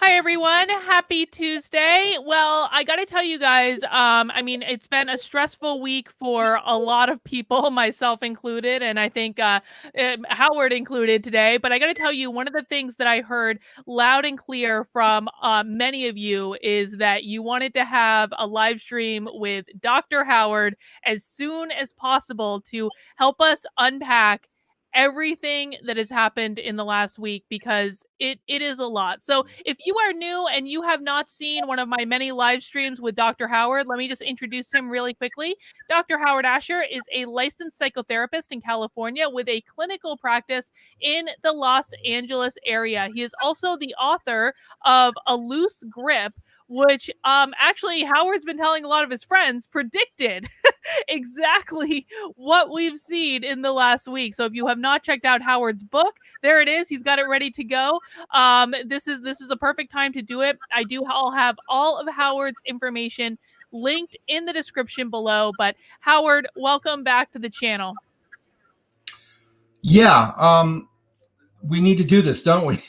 Hi, everyone. Happy Tuesday. Well, I got to tell you guys, it's been a stressful week for a lot of people, myself included, and I think Howard included today. But I got to tell you, one of the things that I heard loud and clear from many of you is that you wanted to have a live stream with Dr. Howard as soon as possible to help us unpack everything that has happened in the last week because it is a lot. So if you are new and you have not seen one of my many live streams with Dr. Howard, let me just introduce him really quickly. Dr. Howard Asher is a licensed psychotherapist in California with a clinical practice in the Los Angeles area. He is also the author of A Loose Grip, which actually Howard's been telling a lot of his friends predicted exactly what we've seen in the last week. So if you have not checked out Howard's book, there it is. He's got it ready to go. This is a perfect time to do it. I'll have all of Howard's information linked in the description below. But Howard, welcome back to the channel. Yeah, we need to do this, don't we?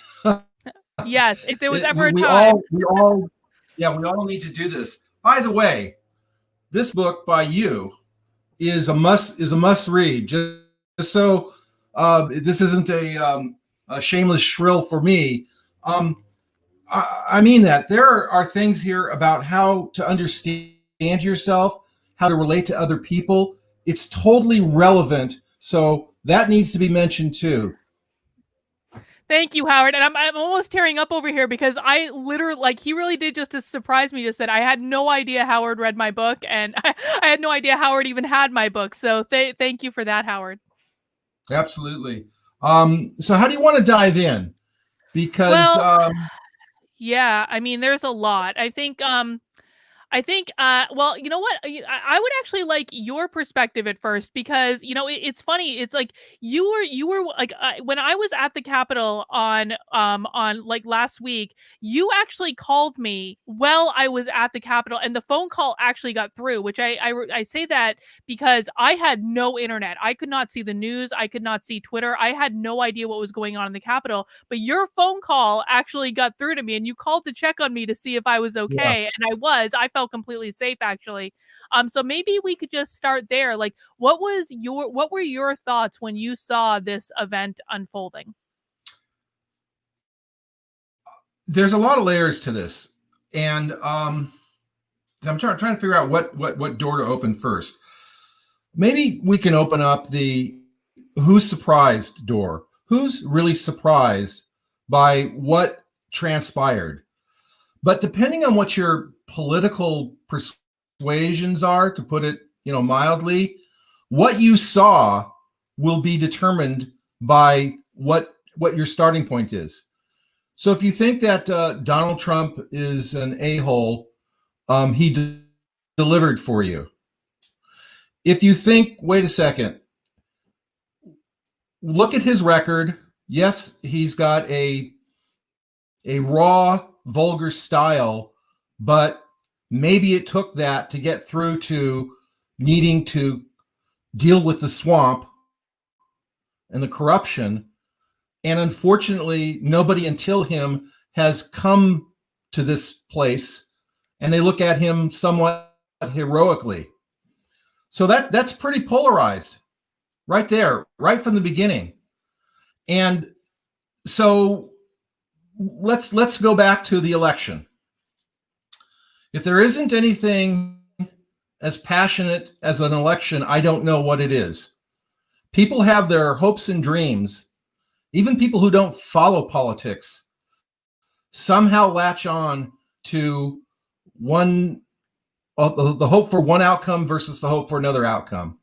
Yes, if there was ever a time. We all need to do this. By the way, this book by you is a must read. Just so this isn't a shameless shrill for me. I mean that there are things here about how to understand yourself, how to relate to other people. It's totally relevant, so that needs to be mentioned too. Thank you, Howard. And I'm almost tearing up over here because I literally, he really did just to surprise me. Just said I had no idea Howard read my book, and I had no idea Howard even had my book. So thank you for that, Howard. Absolutely. So how do you want to dive in? Because yeah, I mean, there's a lot. I think well, you know what? I would actually like your perspective at first because, it's funny. It's like you were like when I was at the Capitol on like last week, you actually called me while I was at the Capitol, and the phone call actually got through. Which I say that because I had no internet. I could not see the news. I could not see Twitter. I had no idea what was going on in the Capitol. But your phone call actually got through to me, and you called to check on me to see if I was okay, and I was. I felt completely safe actually. So maybe we could just start there. Like, what were your thoughts when you saw this event unfolding? There's a lot of layers to this, and I'm trying to figure out what door to open first. Maybe we can open up the who's surprised door. Who's really surprised by what transpired? But depending on what your political persuasions are, to put it, mildly, what you saw will be determined by what your starting point is. So if you think that Donald Trump is an a-hole, he delivered for you. If you think, wait a second, look at his record. Yes, he's got a raw, vulgar style, but maybe it took that to get through to needing to deal with the swamp and the corruption. And unfortunately, nobody until him has come to this place, and they look at him somewhat heroically. So that's pretty polarized right there, right from the beginning. And so let's go back to the election. If there isn't anything as passionate as an election, I don't know what it is. People have their hopes and dreams. Even people who don't follow politics somehow latch on to the hope for one outcome versus the hope for another outcome.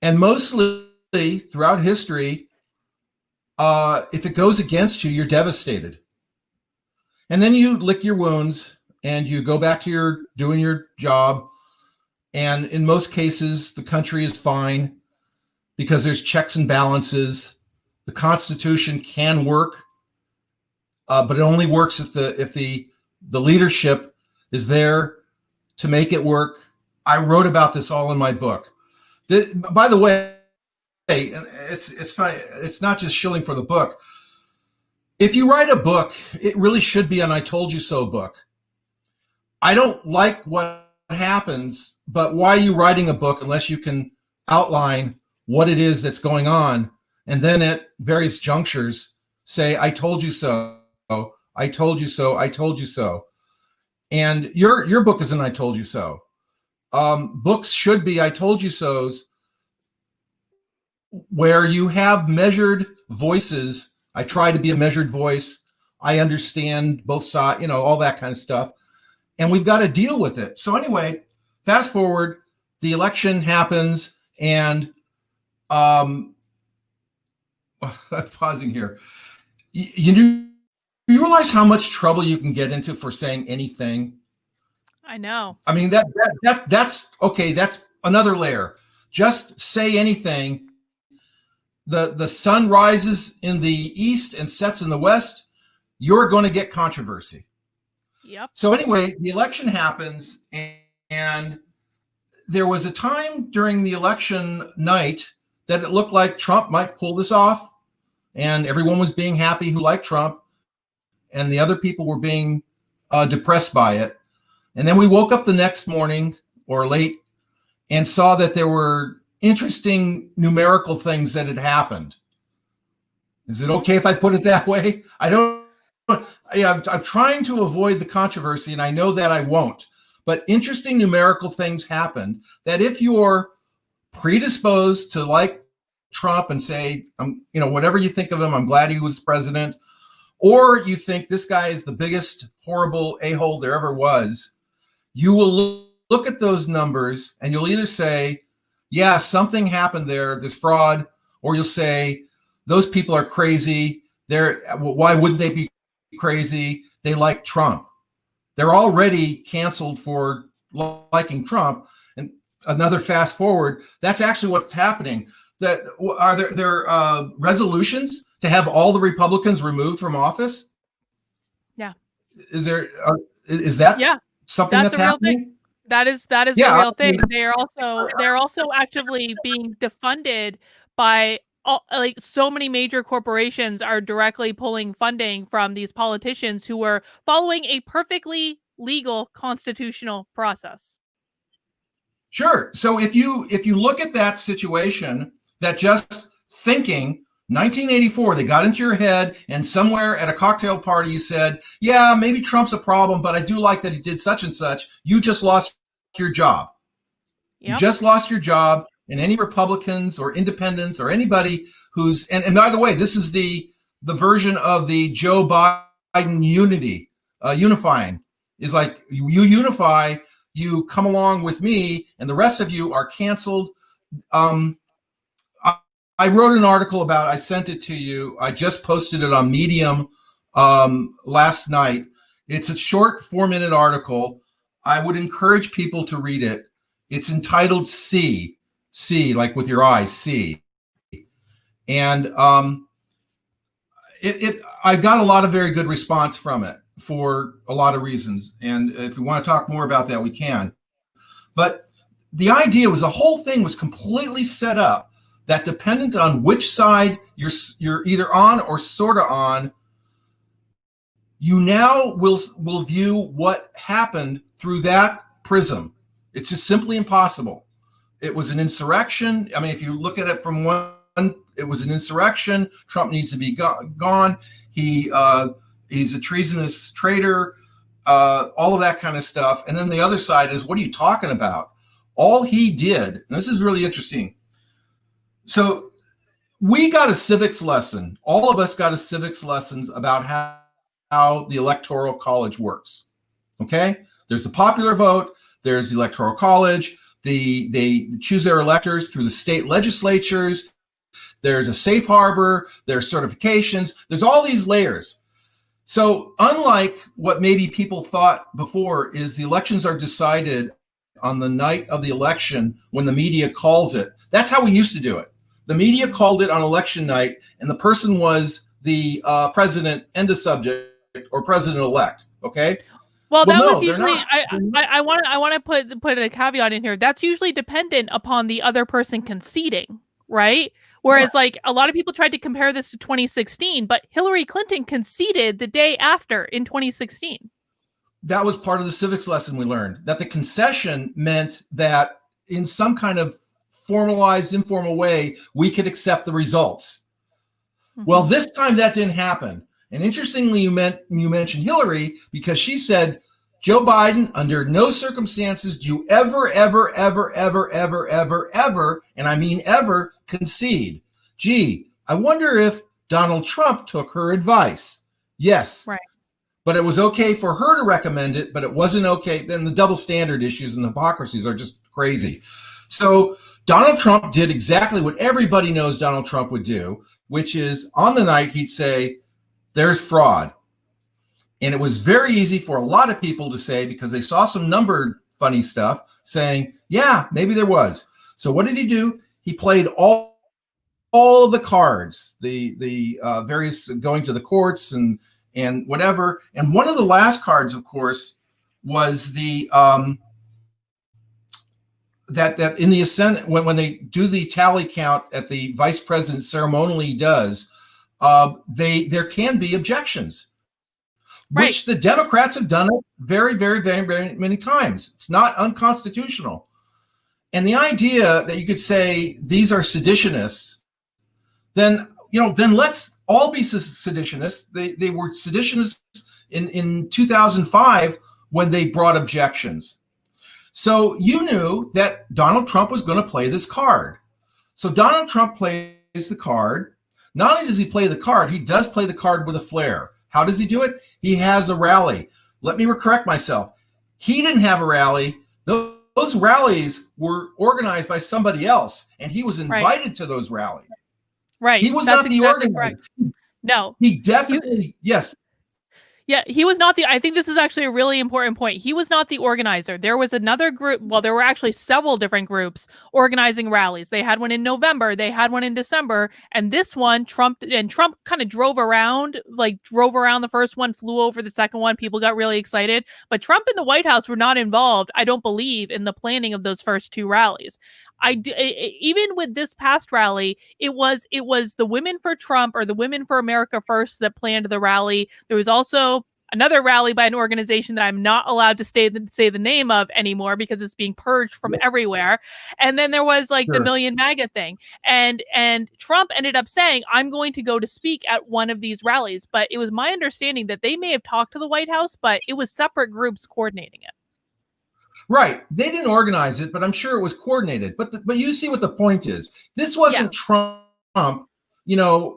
And mostly throughout history, if it goes against you, you're devastated. And then you lick your wounds and you go back to doing your job. And in most cases, the country is fine because there's checks and balances. The Constitution can work, but it only works if the leadership is there to make it work. I wrote about this all in my book. By the way, it's funny. It's not just shilling for the book. If you write a book, it really should be an I told you so book. I don't like what happens, but why are you writing a book unless you can outline what it is that's going on, and then at various junctures say, I told you so, I told you so, I told you so. And your book is an I told you so. Books should be I told you so's where you have measured voices. I try to be a measured voice. I understand both sides, all that kind of stuff. And we've got to deal with it. So anyway, fast forward, the election happens, and I'm pausing here. You realize how much trouble you can get into for saying anything? I know. I mean, that's okay. That's another layer. Just say anything. The sun rises in the east and sets in the west. You're going to get controversy. Yep. So anyway, the election happens, and there was a time during the election night that it looked like Trump might pull this off, and everyone was being happy who liked Trump, and the other people were being depressed by it. And then we woke up the next morning or late and saw that there were interesting numerical things that had happened. Is it okay if I put it that way? I don't. I'm trying to avoid the controversy, and I know that I won't. But interesting numerical things happened that if you're predisposed to like Trump and say, whatever you think of him, I'm glad he was president, or you think this guy is the biggest horrible a-hole there ever was, you will look at those numbers and you'll either say, yeah, something happened there, there's fraud, or you'll say, those people are crazy. Why wouldn't they be crazy? They like Trump. They're already canceled for liking Trump. And another fast forward, that's actually what's happening. Are there resolutions to have all the Republicans removed from office? Yeah. Is that something that's happening? That is the real thing. They're also actively being defunded by so many major corporations are directly pulling funding from these politicians who were following a perfectly legal constitutional process. Sure. So if you look at that situation, that just thinking 1984, they got into your head, and somewhere at a cocktail party you said, yeah, maybe Trump's a problem, but I do like that he did such and such. You just lost your job. Yep. You just lost your job. And any Republicans or independents or anybody who's, and by the way, this is the version of the Joe Biden unifying, is like, you unify, you come along with me, and the rest of you are canceled. I wrote an article about, I sent it to you. I just posted it on Medium last night. It's a short 4-minute article. I would encourage people to read it. It's entitled See, like with your eyes, see. And I got a lot of very good response from it for a lot of reasons. And if we want to talk more about that, we can. But the idea was the whole thing was completely set up that dependent on which side you're either on or sort of on, you now will view what happened through that prism. It's just simply impossible. It was an insurrection. I mean, if you look at it from one, it was an insurrection. Trump needs to be gone. He's a treasonous traitor, all of that kind of stuff. And then the other side is, what are you talking about? All he did, and this is really interesting. So we got a civics lesson. All of us got a civics lessons about how the Electoral College works. Okay? There's the popular vote. There's the Electoral College. They choose their electors through the state legislatures. There's a safe harbor. There's certifications. There's all these layers. So unlike what maybe people thought before, is the elections are decided on the night of the election when the media calls it. That's how we used to do it. The media called it on election night, and the person was the president, end of subject, or president-elect. Okay. Well, that was usually, I want to put a caveat in here. That's usually dependent upon the other person conceding. right? Whereas like a lot of people tried to compare this to 2016, but Hillary Clinton conceded the day after in 2016. That was part of the civics lesson we learned, that the concession meant that in some kind of formalized, informal way, we could accept the results. Well, this time that didn't happen. And interestingly, you mentioned Hillary, because she said, Joe Biden, under no circumstances do you ever, and I mean ever, concede. Gee, I wonder if Donald Trump took her advice. Yes. Right. But it was okay for her to recommend it, but it wasn't okay. Then the double standard issues and hypocrisies are just crazy. So Donald Trump did exactly what everybody knows Donald Trump would do, which is on the night he'd say, there's fraud. And it was very easy for a lot of people to say, because they saw some numbered funny stuff, saying, yeah, maybe there was. So what did he do? He played all the cards, the various going to the courts and whatever. And one of the last cards, of course, was the that in the Senate, when they do the tally count at the vice president ceremonially does, there can be objections, which the Democrats have done it very, very, very, very many times. It's not unconstitutional. And the idea that you could say these are seditionists, then let's all be seditionists. They were seditionists in 2005 when they brought objections. So you knew that Donald Trump was going to play this card. So Donald Trump plays the card. Not only does he play the card, he does play the card with a flair. How does he do it? He has a rally. Let me correct myself. He didn't have a rally. Those rallies were organized by somebody else, and he was invited to those rallies. Right. He was not the organizer. Correct. No. He definitely, yes. Yeah, he was not I think this is actually a really important point. He was not the organizer. There was another group. Well, there were actually several different groups organizing rallies. They had one in November. They had one in December. And this one, Trump kind of drove around the first one, flew over the second one. People got really excited. But Trump and the White House were not involved, I don't believe, in the planning of those first two rallies. Even with this past rally, it was the Women for Trump or the Women for America First that planned the rally. There was also another rally by an organization that I'm not allowed to say the name of anymore because it's being purged from everywhere. And then there was the Million MAGA thing. And Trump ended up saying, I'm going to go to speak at one of these rallies. But it was my understanding that they may have talked to the White House, but it was separate groups coordinating it. Right. They didn't organize it, but I'm sure it was coordinated. But you see what the point is. This wasn't Trump,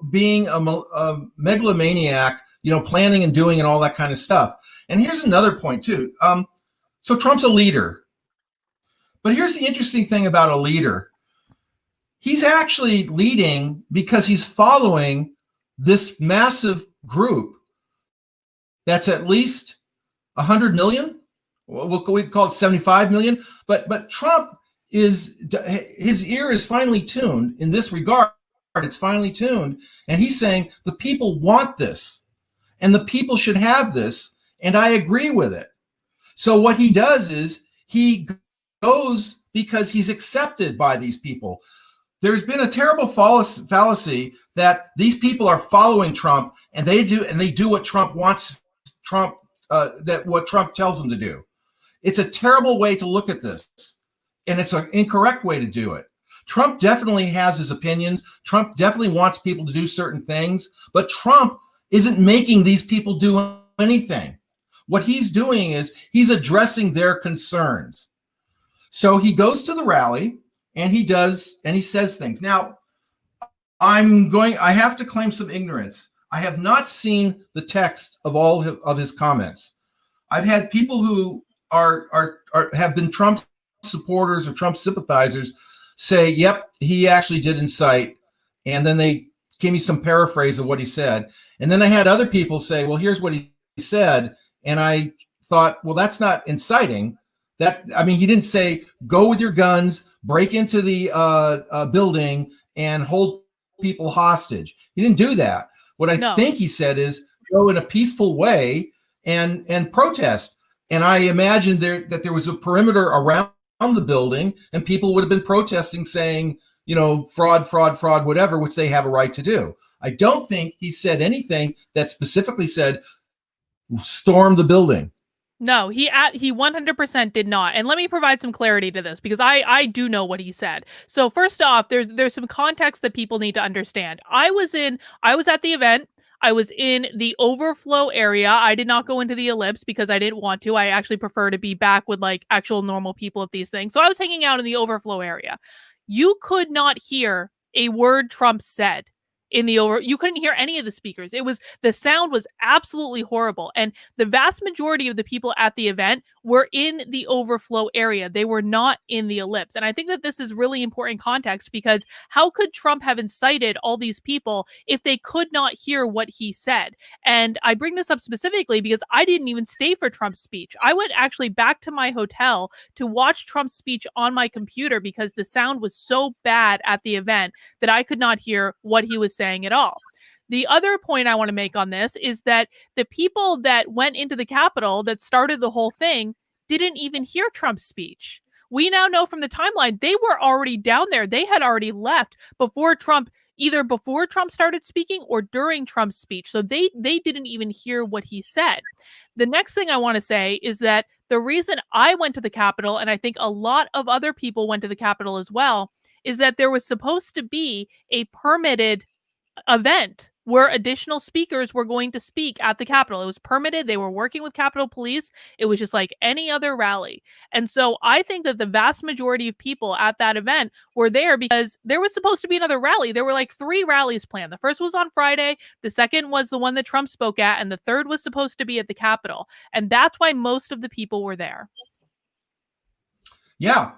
being a megalomaniac, planning and doing and all that kind of stuff. And here's another point too. So Trump's a leader. But here's the interesting thing about a leader. He's actually leading because he's following this massive group that's at least 100 million. We call it 75 million, but Trump his ear is finely tuned in this regard. It's finely tuned, and he's saying the people want this, and the people should have this, and I agree with it. So what he does is he goes because he's accepted by these people. There's been a terrible fallacy that these people are following Trump, and they do what Trump wants. What Trump tells them to do. It's a terrible way to look at this, and it's an incorrect way to do it. Trump definitely has his opinions. Trump definitely wants people to do certain things, but Trump isn't making these people do anything. What he's doing is he's addressing their concerns. So he goes to the rally, and he says things. Now, I have to claim some ignorance. I have not seen the text of all of his comments. I've had people who have been Trump supporters or Trump sympathizers say, yep, he actually did incite. And then they gave me some paraphrase of what he said. And then I had other people say, well, here's what he said. And I thought, well, that's not inciting. He didn't say, go with your guns, break into the building and hold people hostage. He didn't do that. What I think he said is go in a peaceful way and protest. And I imagined that there was a perimeter around the building, and people would have been protesting, saying, fraud, fraud, fraud, whatever, which they have a right to do. I don't think he said anything that specifically said storm the building. No, he 100% did not. And let me provide some clarity to this because I do know what he said. So first off, there's some context that people need to understand. I was at the event. I was in the overflow area. I did not go into the ellipse because I didn't want to. I actually prefer to be back with like actual normal people at these things. So I was hanging out in the overflow area. You could not hear a word Trump said you couldn't hear any of the speakers. The sound was absolutely horrible. And the vast majority of the people at the event were in the overflow area. They were not in the ellipse. And I think that this is really important context because how could Trump have incited all these people if they could not hear what he said? And I bring this up specifically because I didn't even stay for Trump's speech. I went actually back to my hotel to watch Trump's speech on my computer because the sound was so bad at the event that I could not hear what he was saying at all. The other point I want to make on this is that the people that went into the Capitol that started the whole thing didn't even hear Trump's speech. We now know from the timeline they were already down there. They had already left either before Trump started speaking or during Trump's speech. So they didn't even hear what he said. The next thing I want to say is that the reason I went to the Capitol, and I think a lot of other people went to the Capitol as well, is that there was supposed to be a permitted event where additional speakers were going to speak at the Capitol. It was permitted. They were working with Capitol Police. It was just like any other rally. And so I think that the vast majority of people at that event were there because there was supposed to be another rally. There were like 3 rallies planned. The first was on Friday. The second was the one that Trump spoke at. And the third was supposed to be at the Capitol. And that's why most of the people were there. Yeah.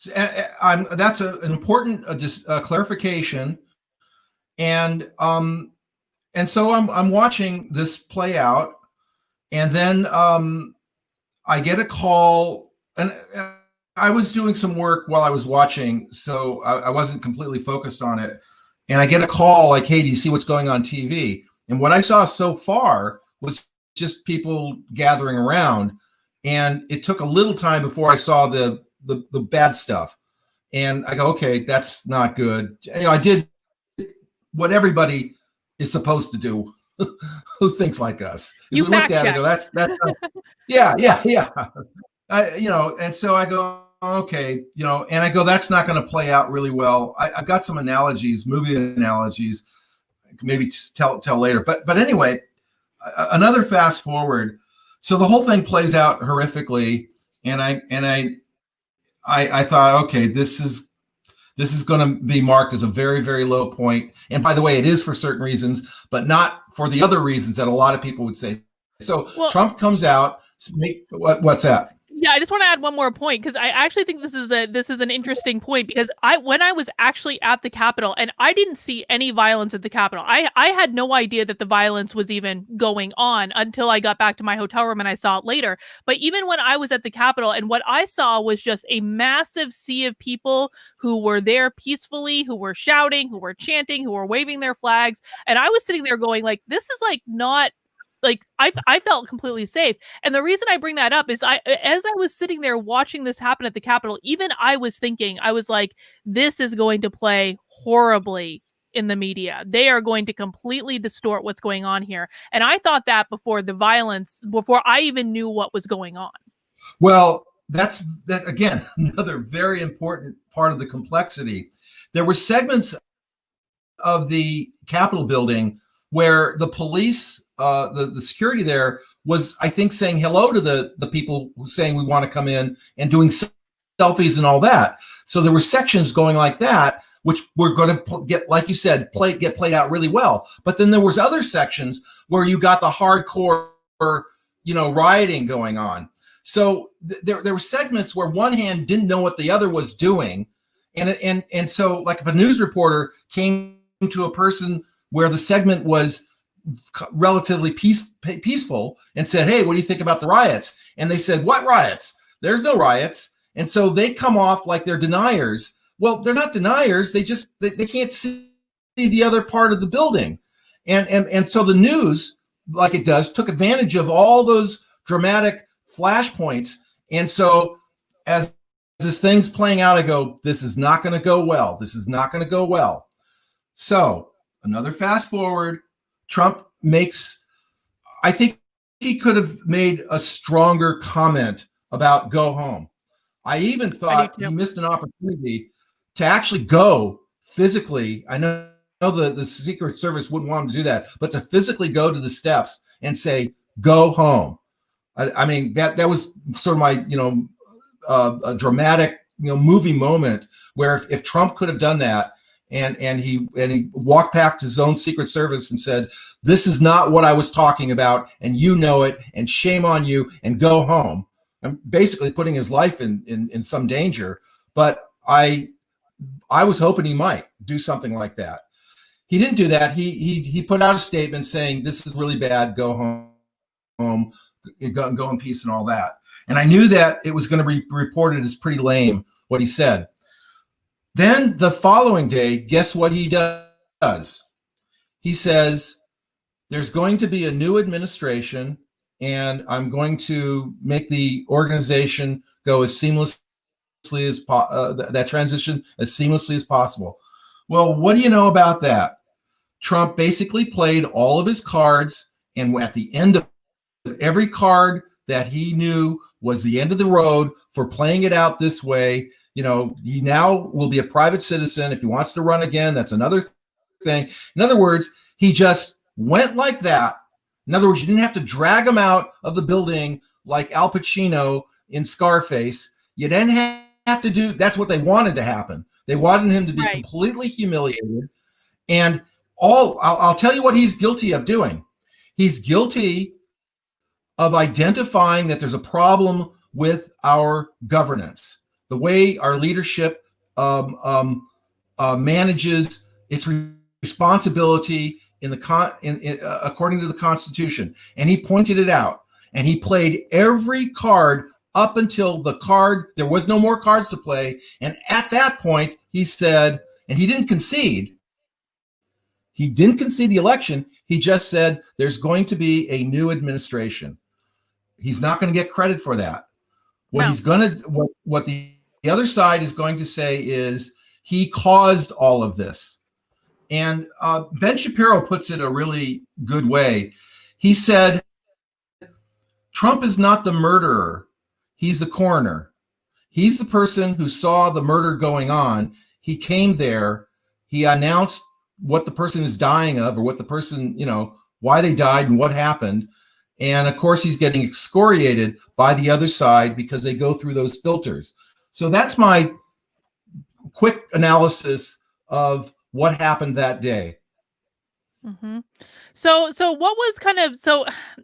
That's an important clarification. And so I'm watching this play out, and then I get a call, and I was doing some work while I was watching, so I wasn't completely focused on it. And I get a call like, "Hey, do you see what's going on TV?" And what I saw so far was just people gathering around, and it took a little time before I saw the bad stuff. And I go, "Okay, that's not good." I did what everybody is supposed to do who thinks like us. You we looked at it, I go, that's yeah. And so I go, okay, and I go, that's not going to play out really well. I've got some analogies, movie analogies, maybe tell later. But anyway, another fast forward. So the whole thing plays out horrifically, and I thought, okay, this is going to be marked as a very, very low point. And by the way, it is for certain reasons, but not for the other reasons that a lot of people would say. So Trump comes out. What's that? Yeah, I just want to add one more point because I actually think this is an interesting point because when I was actually at the Capitol and I didn't see any violence at the Capitol. I had no idea that the violence was even going on until I got back to my hotel room and I saw it later. But even when I was at the Capitol and what I saw was just a massive sea of people who were there peacefully, who were shouting, who were chanting, who were waving their flags. And I was sitting there going like, this is like not like I felt completely safe. And the reason I bring that up is as I was sitting there watching this happen at the Capitol, even I was thinking, I was like, this is going to play horribly in the media. They are going to completely distort what's going on here. And I thought that before I even knew what was going on. Well, that again, another very important part of the complexity. There were segments of the Capitol building where the police, the security there was, I think, saying hello to the people who saying we want to come in and doing selfies and all that. So there were sections going like that, which were going to get, like you said, get played out really well. But then there was other sections where you got the hardcore, rioting going on. So there were segments where one hand didn't know what the other was doing, and so like if a news reporter came to a person where the segment was relatively peaceful and said, "Hey, what do you think about the riots?" And they said, "What riots? There's no riots." And so they come off like they're deniers. Well, they're not deniers. They can't see the other part of the building. And so the news, like it does, took advantage of all those dramatic flashpoints. And so as this thing's playing out, I go, this is not going to go well. This is not going to go well. So another fast forward, Trump makes, I think he could have made a stronger comment about go home. I even thought he missed an opportunity to actually go physically. I know the Secret Service wouldn't want him to do that, but to physically go to the steps and say, go home. I mean, that was sort of my, a dramatic, movie moment where if Trump could have done that and he walked back to his own Secret Service and said, this is not what I was talking about, and you know it, and shame on you, and go home. I'm basically putting his life in some danger, but I was hoping he might do something like that. He didn't do that. He put out a statement saying, this is really bad, go home, go in peace and all that. And I knew that it was going to be reported as pretty lame, what he said. Then the following day, guess what he does? He says, there's going to be a new administration, and I'm going to make the organization go as seamlessly as that transition as seamlessly as possible. Well, what do you know about that? Trump basically played all of his cards, and at the end of every card that he knew was the end of the road for playing it out this way, he now will be a private citizen. If he wants to run again, that's another thing. In other words, he just went like that. In other words, you didn't have to drag him out of the building like Al Pacino in Scarface. You didn't have to do, that's what they wanted to happen. They wanted him to be completely humiliated. And I'll tell you what he's guilty of doing. He's guilty of identifying that there's a problem with our governance, the way our leadership manages its responsibility according to the Constitution. And he pointed it out. And he played every card up until there was no more cards to play. And at that point, he said, and he didn't concede. He didn't concede the election. He just said there's going to be a new administration. He's not going to get credit for that. What the other side is going to say is he caused all of this. And Ben Shapiro puts it a really good way. He said, Trump is not the murderer. He's the coroner. He's the person who saw the murder going on. He came there. He announced what the person is dying of, or what the person, why they died and what happened. And of course, he's getting excoriated by the other side because they go through those filters. So that's my quick analysis of what happened that day. Mm-hmm. So what was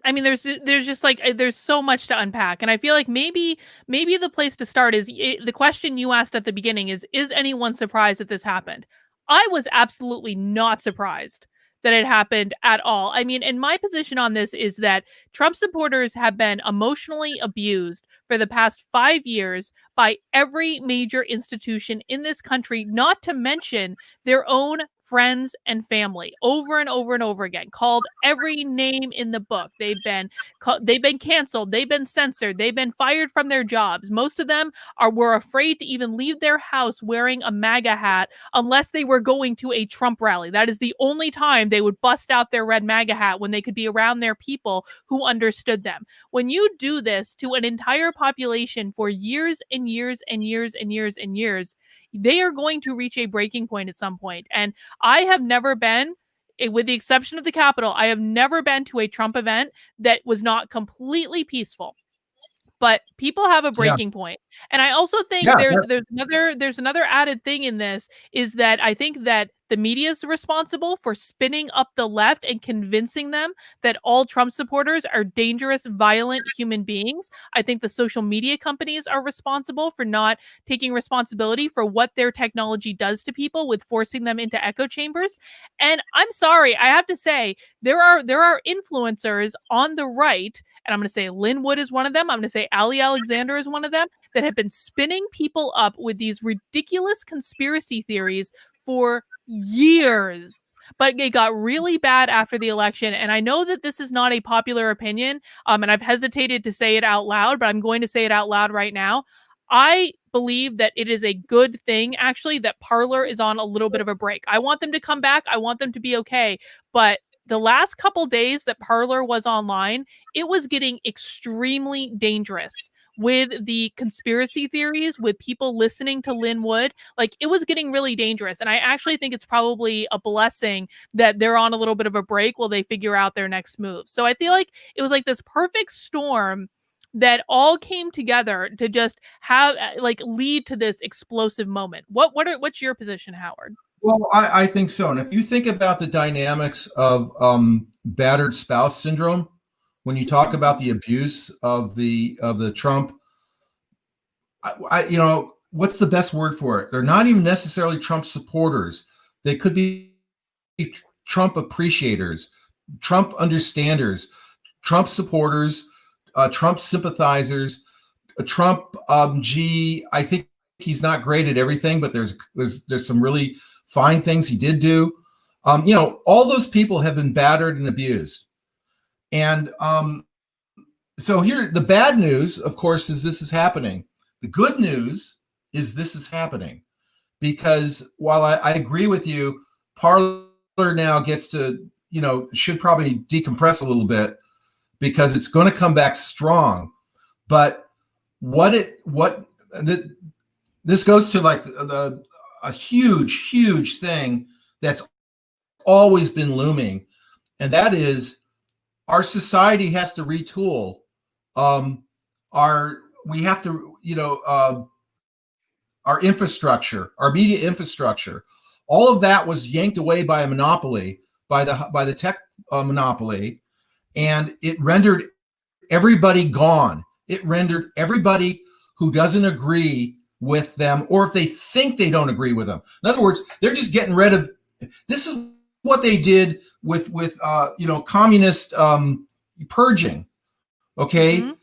I mean, there's just there's so much to unpack. And I feel like maybe the place to start is the question you asked at the beginning is anyone surprised that this happened? I was absolutely not surprised that it happened at all. I mean, and my position on this is that Trump supporters have been emotionally abused for the past 5 years by every major institution in this country, not to mention their own friends and family, over and over and over again, called every name in the book. They've been canceled, they've been censored, they've been fired from their jobs. Most of them were afraid to even leave their house wearing a MAGA hat unless they were going to a Trump rally. That is the only time they would bust out their red MAGA hat, when they could be around their people who understood them. When you do this to an entire population for years and years and years and years and years, they are going to reach a breaking point at some point. And I have never been, with the exception of the Capitol, I have never been to a Trump event that was not completely peaceful. But people have a breaking point. And I also think there's another added thing in this, is that I think that the media is responsible for spinning up the left and convincing them that all Trump supporters are dangerous, violent human beings. I think the social media companies are responsible for not taking responsibility for what their technology does to people, with forcing them into echo chambers. And I'm sorry, I have to say, there are influencers on the right, and I'm going to say Lin Wood is one of them, I'm going to say Ali Alexander is one of them, that have been spinning people up with these ridiculous conspiracy theories for years. But it got really bad after the election. And I know that this is not a popular opinion, and I've hesitated to say it out loud, but I'm going to say it out loud right now. I believe that it is a good thing, actually, that Parler is on a little bit of a break. I want them to come back. I want them to be okay. But the last couple days that Parler was online, it was getting extremely dangerous with the conspiracy theories, with people listening to Lin Wood. Like, it was getting really dangerous. And I actually think it's probably a blessing that they're on a little bit of a break while they figure out their next move. So I feel like it was like this perfect storm that all came together to just have like lead to this explosive moment. What's your position, Howard? Well, I think so. And if you think about the dynamics of battered spouse syndrome, when you talk about the abuse of the Trump, what's the best word for it? They're not even necessarily Trump supporters. They could be Trump appreciators, Trump understanders, Trump supporters, Trump sympathizers, Trump. I think he's not great at everything, but there's some really fine things he did do. All those people have been battered and abused. And so here, the bad news, of course, is this is happening. The good news is this is happening because while I agree with you, Parler now gets to, should probably decompress a little bit because it's going to come back strong. But this goes to like a huge thing that's always been looming, and that is our society has to retool. Our infrastructure, our media infrastructure, all of that was yanked away by a monopoly, by the tech monopoly, and it rendered everybody gone. It rendered everybody who doesn't agree with them, or if they think they don't agree with them. In other words, they're just getting rid of. This is what they did with communist purging. Okay, mm-hmm.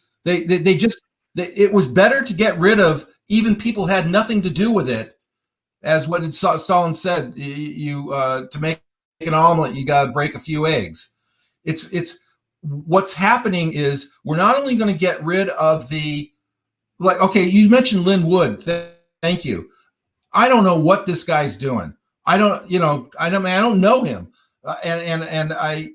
It was better to get rid of even people who had nothing to do with it, as what Stalin said. To make an omelet, you got to break a few eggs. It's what's happening is we're not only going to get rid of okay, you mentioned Lin Wood. Thank you. I don't know what this guy's doing. I don't know him, and I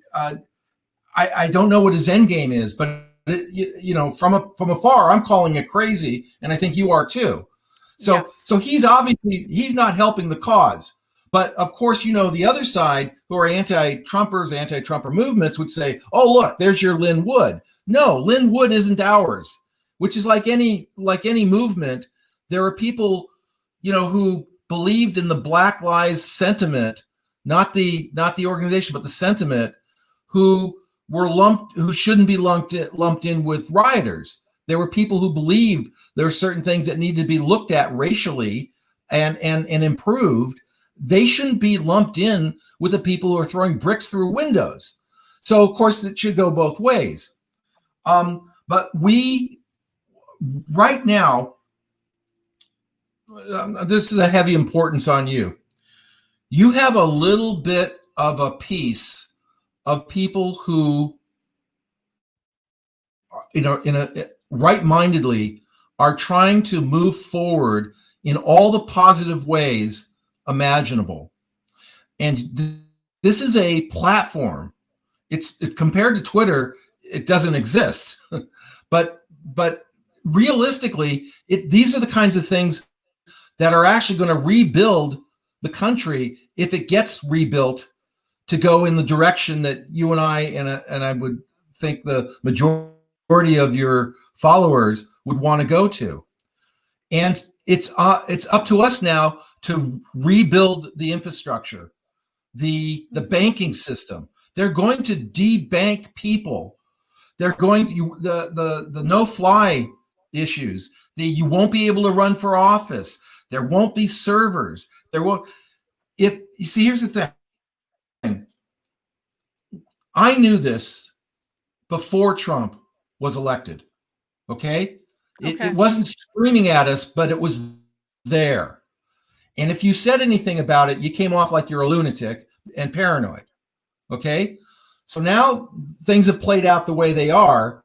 don't know what his end game is. But from afar, I'm calling it crazy, and I think you are too. So yes. So he's not helping the cause. But of course, the other side, who are anti-Trumper movements, would say, "Oh, look, there's your Lin Wood." No, Lin Wood isn't ours. Which is like any movement. There are people, who believed in the Black Lives sentiment, not the organization, but the sentiment, who shouldn't be lumped in with rioters. There were people who believed there are certain things that need to be looked at racially and improved. They shouldn't be lumped in with the people who are throwing bricks through windows. So of course it should go both ways. But right now, this is a heavy importance on you. You have a little bit of a piece of people who, right-mindedly are trying to move forward in all the positive ways imaginable. And this is a platform. It's compared to Twitter, it doesn't exist. but realistically, these are the kinds of things that are actually going to rebuild the country if it gets rebuilt to go in the direction that you and I would think the majority of your followers would want to go to. And it's up to us now to rebuild the infrastructure, the banking system. They're going to debank people. They're going to the no-fly issues. You won't be able to run for office. There won't be servers. Here's the thing. I knew this before Trump was elected. Okay? It wasn't screaming at us, but it was there. And if you said anything about it, you came off like you're a lunatic and paranoid. Okay? So now things have played out the way they are.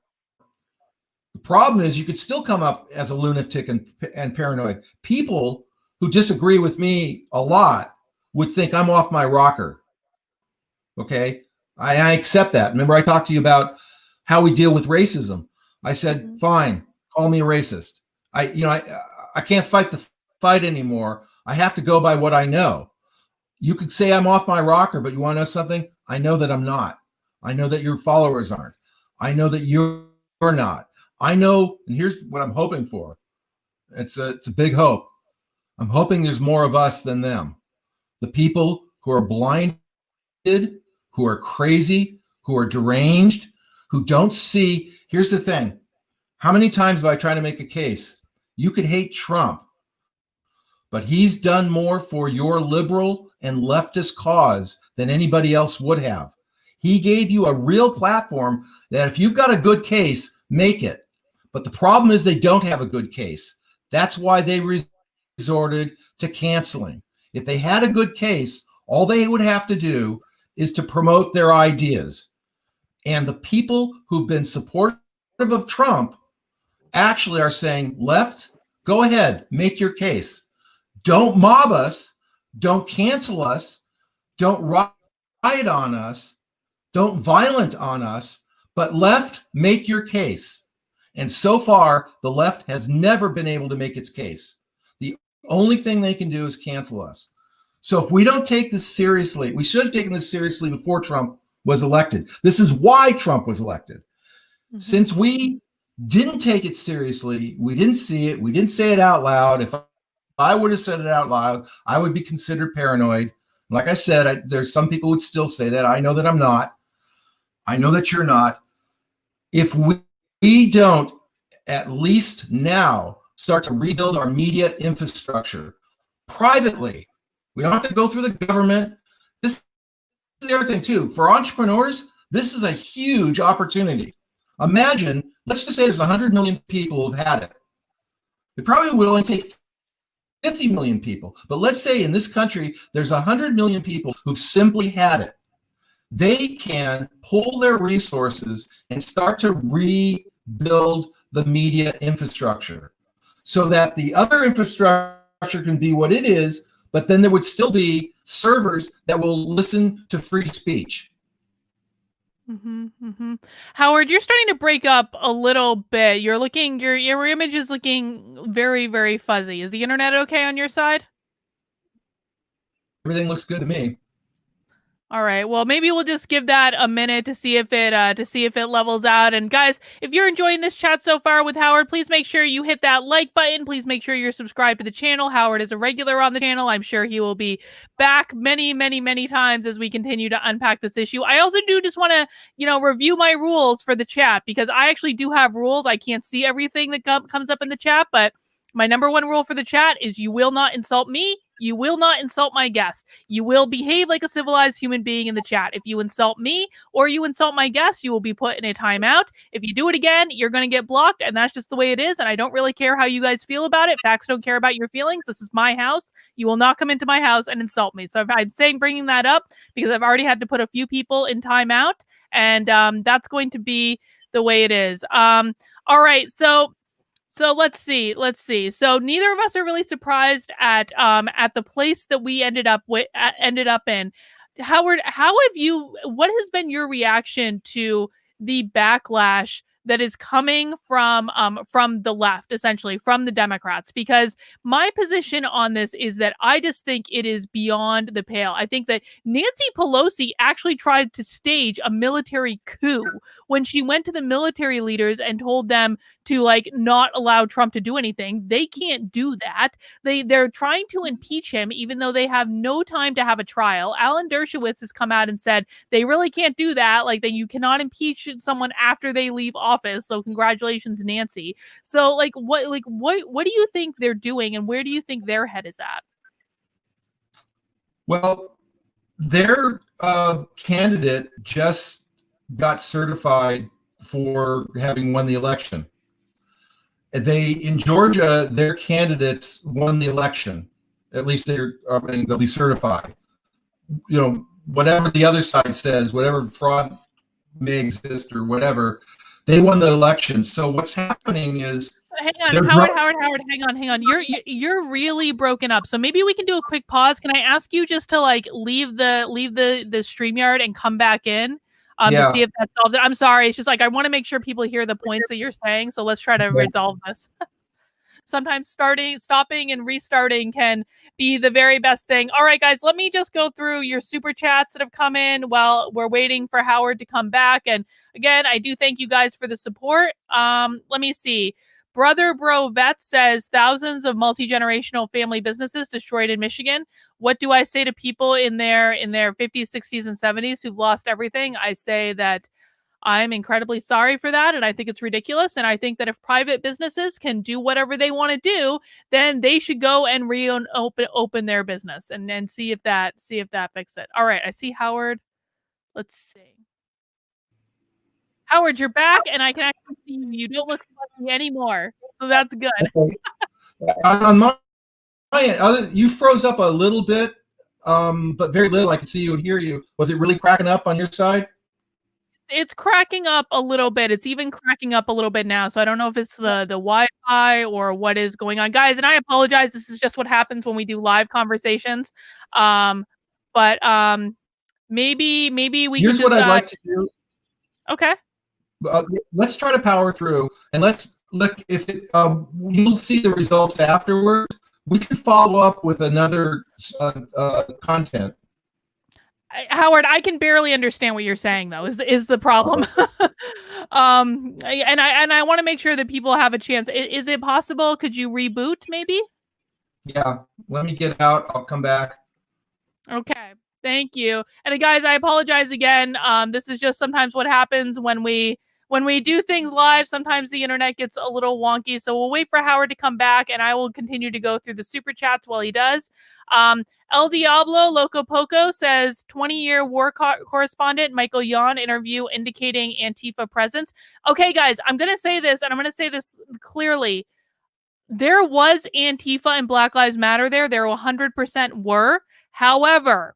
The problem is you could still come up as a lunatic and paranoid. People who disagree with me a lot would think I'm off my rocker. Okay. I accept that. Remember, I talked to you about how we deal with racism. I said, fine, call me a racist. I can't fight the fight anymore. I have to go by what I know. You could say I'm off my rocker, but you want to know something? I know that I'm not. I know that your followers aren't. I know that you're not. I know, and here's what I'm hoping for. It's a big hope. I'm hoping there's more of us than them. The people who are blinded, who are crazy, who are deranged, who don't see. Here's the thing. How many times have I tried to make a case? You could hate Trump, but he's done more for your liberal and leftist cause than anybody else would have. He gave you a real platform that if you've got a good case, make it. But the problem is they don't have a good case. That's why they resorted to canceling. If they had a good case, all they would have to do is to promote their ideas. And the people who've been supportive of Trump actually are saying, left, go ahead, make your case. Don't mob us, don't cancel us, don't riot on us, don't violent on us, but left, make your case. And so far, the left has never been able to make its case. The only thing they can do is cancel us. So if we don't take this seriously, we should have taken this seriously before Trump was elected. This is why Trump was elected. Mm-hmm. Since we didn't take it seriously, we didn't see it, we didn't say it out loud. If I would have said it out loud, I would be considered paranoid. Like I said, there's some people would still say that. I know that I'm not. I know that you're not. If we don't, at least now, start to rebuild our media infrastructure privately, we don't have to go through the government. This is the other thing, too. For entrepreneurs, this is a huge opportunity. Imagine, let's just say there's 100 million people who've had it. They probably will only take 50 million people. But let's say in this country, there's 100 million people who've simply had it. They can pull their resources and start to rebuild the media infrastructure so that the other infrastructure can be what it is, but then there would still be servers that will listen to free speech. Mm-hmm, mm-hmm. Howard, you're starting to break up a little bit. Your image is looking very, very fuzzy. Is the internet okay on your side? Everything looks good to me. All right. Well, maybe we'll just give that a minute to see if it levels out. And guys, if you're enjoying this chat so far with Howard, please make sure you hit that like button. Please make sure you're subscribed to the channel. Howard is a regular on the channel. I'm sure he will be back many, many, many times as we continue to unpack this issue. I also do just want to, review my rules for the chat because I actually do have rules. I can't see everything that comes up in the chat, but my number one rule for the chat is you will not insult me. You will not insult my guests. You will behave like a civilized human being in the chat. If you insult me or you insult my guests, you will be put in a timeout. If you do it again, you're going to get blocked, and that's just the way it is, and I don't really care how you guys feel about it. Facts don't care about your feelings. This is my house. You will not come into my house and insult me. So I'm saying bringing that up because I've already had to put a few people in timeout, and that's going to be the way it is. All right, so let's see. So neither of us are really surprised at the place that we ended up in. Howard, what has been your reaction to the backlash that is coming from the left, essentially from the Democrats? Because my position on this is that I just think it is beyond the pale. I think that Nancy Pelosi actually tried to stage a military coup when she went to the military leaders and told them to not allow Trump to do anything. They can't do that. They're trying to impeach him even though they have no time to have a trial. Alan Dershowitz has come out and said they really can't do that. That you cannot impeach someone after they leave office. So congratulations, Nancy. So what do you think they're doing, and where do you think their head is at? Well, their candidate just got certified for having won the election. In Georgia, their candidates won the election. At least they'll be certified. Whatever the other side says, whatever fraud may exist or whatever, They won the election. So what's happening is, hang on, Howard, hang on. You're really broken up. So maybe we can do a quick pause. Can I ask you just to like leave the StreamYard and come back in to see if that solves it? I'm sorry. It's just like I want to make sure people hear the points that you're saying. So let's try to resolve this. Sometimes stopping and restarting can be the very best thing. All right, guys, let me just go through your super chats that have come in while we're waiting for Howard to come back. And again, I do thank you guys for the support. Let me see. Brother Bro Vet says thousands of multi-generational family businesses destroyed in Michigan. What do I say to people in their 50s, 60s, and 70s who've lost everything? I say that I'm incredibly sorry for that, and I think it's ridiculous. And I think that if private businesses can do whatever they want to do, then they should go and open their business and see if that fixes it. All right, I see Howard. Let's see. Howard, you're back, and I can actually see you. You don't look funny anymore, so that's good. Okay. On my end, you froze up a little bit, but very little. I can see you and hear you. Was it really cracking up on your side? It's cracking up a little bit. It's even cracking up a little bit now. So I don't know if it's the Wi-Fi or what is going on, guys. And I apologize. This is just what happens when we do live conversations. But maybe we. Here's what I'd like to do. Okay. Let's try to power through, and let's look if you'll see the results afterwards. We can follow up with another content. Howard, I can barely understand what you're saying, though. Is the problem? And I want to make sure that people have a chance. Is it possible? Could you reboot, maybe? Yeah. Let me get out. I'll come back. Okay. Thank you. And guys, I apologize again. This is just sometimes what happens when we do things live. Sometimes the internet gets a little wonky. So we'll wait for Howard to come back, and I will continue to go through the super chats while he does. El Diablo Loco Poco says 20-year war correspondent Michael Yon interview indicating Antifa presence. Okay, guys, I'm going to say this, and I'm going to say this clearly. There was Antifa and Black Lives Matter there. There 100% were. However,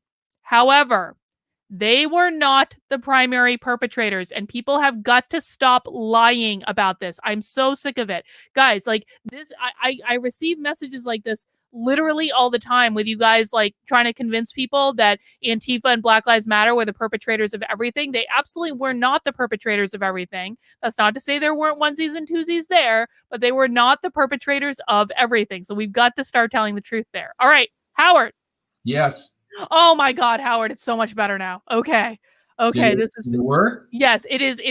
they were not the primary perpetrators, and people have got to stop lying about this. I'm so sick of it. Guys, like this, I receive messages like this literally all the time with you guys like trying to convince people that Antifa and Black Lives Matter were the perpetrators of everything. They absolutely were not the perpetrators of everything. That's not to say there weren't onesies and twosies there, but they were not the perpetrators of everything. So we've got to start telling the truth there. All right, Howard. Yes. Oh my God, Howard, it's so much better now. Okay. This is work. Yes, it is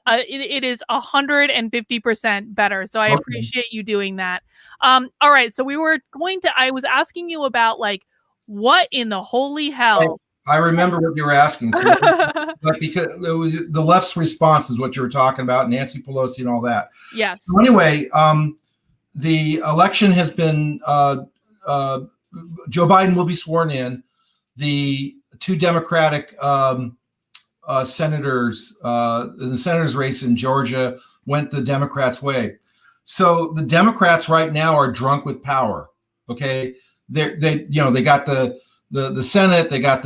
150% better. So I appreciate you doing that. All right. So I was asking you about like what in the holy hell. I remember what you were asking. So but because the left's response is what you were talking about, Nancy Pelosi and all that. Yes. So anyway, the election has been Joe Biden will be sworn in. The two Democratic senators in the senator's race in Georgia went the Democrats' way. So the Democrats right now are drunk with power. Okay, they got the Senate. They got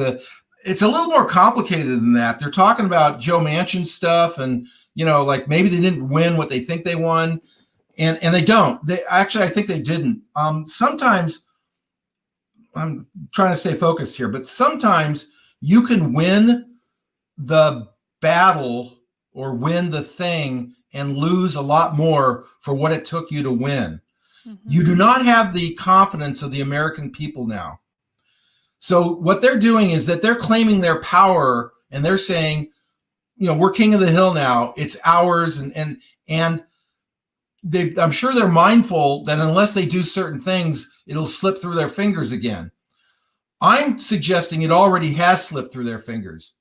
it's a little more complicated than that. They're talking about Joe Manchin stuff, and like maybe they didn't win what they think they won, and they don't. I think they didn't. Sometimes. I'm trying to stay focused here, but sometimes you can win the battle or win the thing and lose a lot more for what it took you to win. Mm-hmm. You do not have the confidence of the American people now. So what they're doing is that they're claiming their power, and they're saying, we're king of the hill now. It's ours. And I'm sure they're mindful that unless they do certain things, it'll slip through their fingers again. I'm suggesting it already has slipped through their fingers.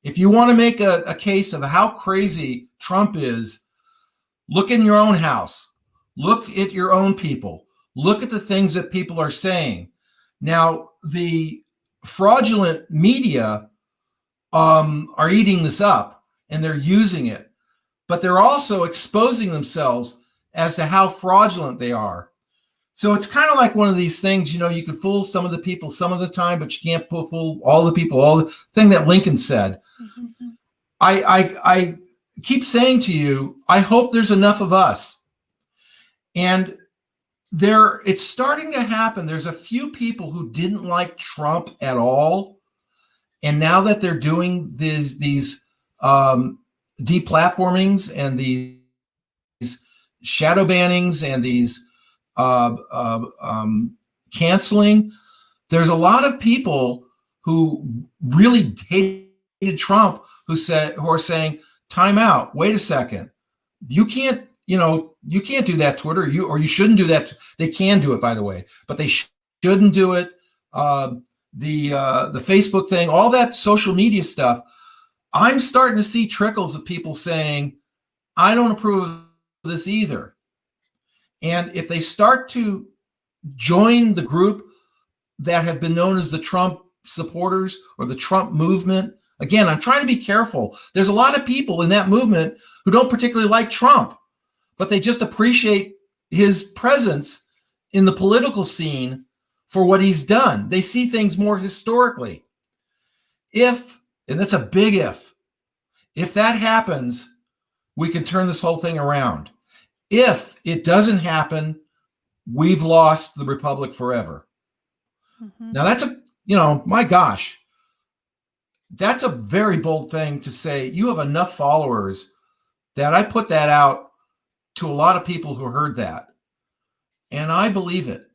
If you want to make a case of how crazy Trump is, look in your own house. Look at your own people. Look at the things that people are saying. Now, the fraudulent media are eating this up, and they're using it. But they're also exposing themselves as to how fraudulent they are. So it's kind of like one of these things, you can fool some of the people some of the time, but you can't fool all the people, all the thing that Lincoln said. Mm-hmm. keep saying to you, I hope there's enough of us. And it's starting to happen. There's a few people who didn't like Trump at all. And now that they're doing these deplatformings and these shadow bannings and these canceling, there's a lot of people who really hated Trump who are saying, time out, wait a second. You can't do that, Twitter, or you shouldn't do that. They can do it, by the way, but they shouldn't do it. The Facebook thing, all that social media stuff, I'm starting to see trickles of people saying, I don't approve of this either. And if they start to join the group that have been known as the Trump supporters or the Trump movement, again, I'm trying to be careful. There's a lot of people in that movement who don't particularly like Trump, but they just appreciate his presence in the political scene for what he's done. They see things more historically. And that's a big if that happens, we can turn this whole thing around. If it doesn't happen, we've lost the republic forever. Mm-hmm. Now that's my gosh, that's a very bold thing to say. You have enough followers that I put that out to a lot of people who heard that. And I believe it.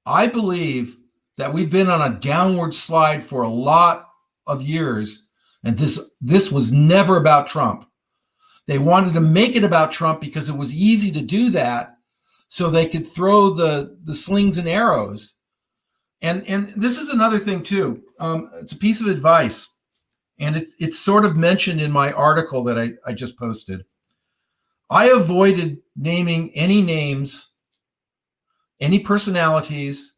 I believe that we've been on a downward slide for a lot of years. And this was never about Trump. They wanted to make it about Trump because it was easy to do that, so they could throw the slings and arrows. And this is another thing too. It's a piece of advice, and it's sort of mentioned in my article that I just posted. I avoided naming any names, any personalities,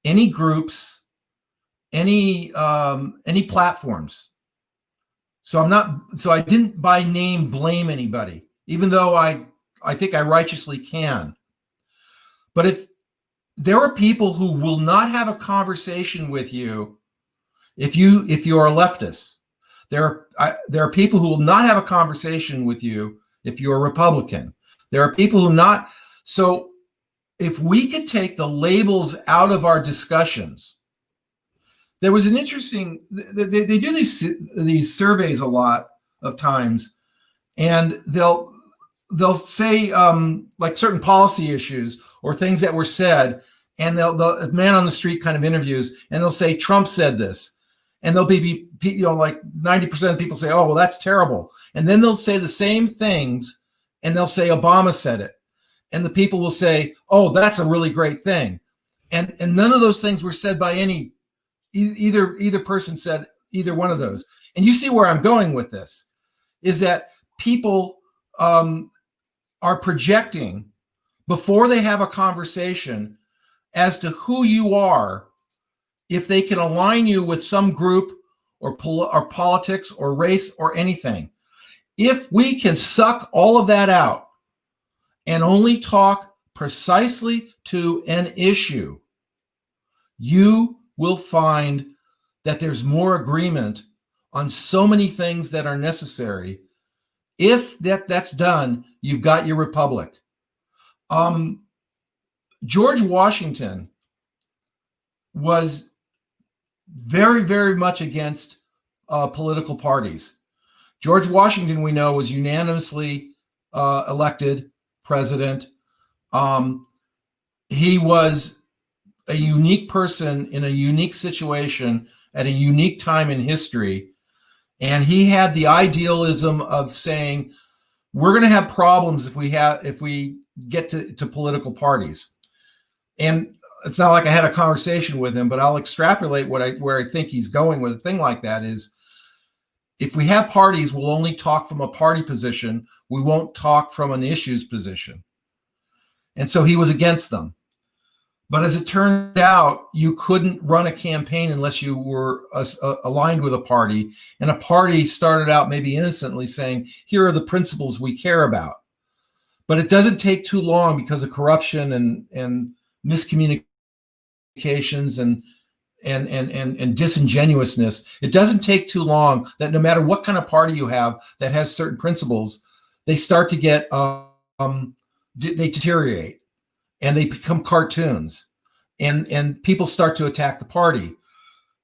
any groups, any platforms. So I didn't by name blame anybody, even though I think I righteously can. But if there are people who will not have a conversation with you, if you're a leftist, there are people who will not have a conversation with you if you're a Republican. There are people who not. So if we could take the labels out of our discussions. There was an interesting, they do these surveys a lot of times, and they'll say like certain policy issues or things that were said, and the man on the street kind of interviews, and they'll say Trump said this, and they'll be like 90% of people say, oh well, that's terrible, and then they'll say the same things, and they'll say Obama said it, and the people will say, oh, that's a really great thing, and none of those things were said by either person said either one of those. And you see where I'm going with this is that people are projecting before they have a conversation as to who you are, if they can align you with some group or politics or race or anything. If we can suck all of that out and only talk precisely to an issue, you will find that there's more agreement on so many things that are necessary. If that's done, you've got your republic. George Washington was very, very much against political parties. George Washington, we know, was unanimously elected president. He was a unique person in a unique situation at a unique time in history. And he had the idealism of saying, we're going to have problems if we get to political parties. And it's not like I had a conversation with him, but I'll extrapolate where I think he's going with a thing like that is, if we have parties, we'll only talk from a party position. We won't talk from an issues position. And so he was against them. But as it turned out, you couldn't run a campaign unless you were aligned with a party. And a party started out maybe innocently saying, here are the principles we care about. But it doesn't take too long because of corruption and miscommunications and disingenuousness. It doesn't take too long that no matter what kind of party you have that has certain principles, they start to get they deteriorate and they become cartoons, and people start to attack the party.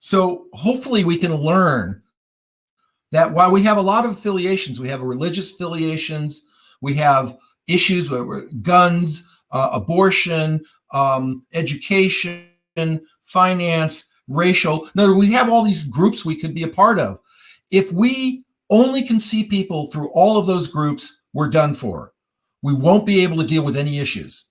So hopefully we can learn that while we have a lot of affiliations, we have religious affiliations, we have issues with guns, abortion, education, finance, racial. In other words, we have all these groups we could be a part of. If we only can see people through all of those groups, we're done for. We won't be able to deal with any issues.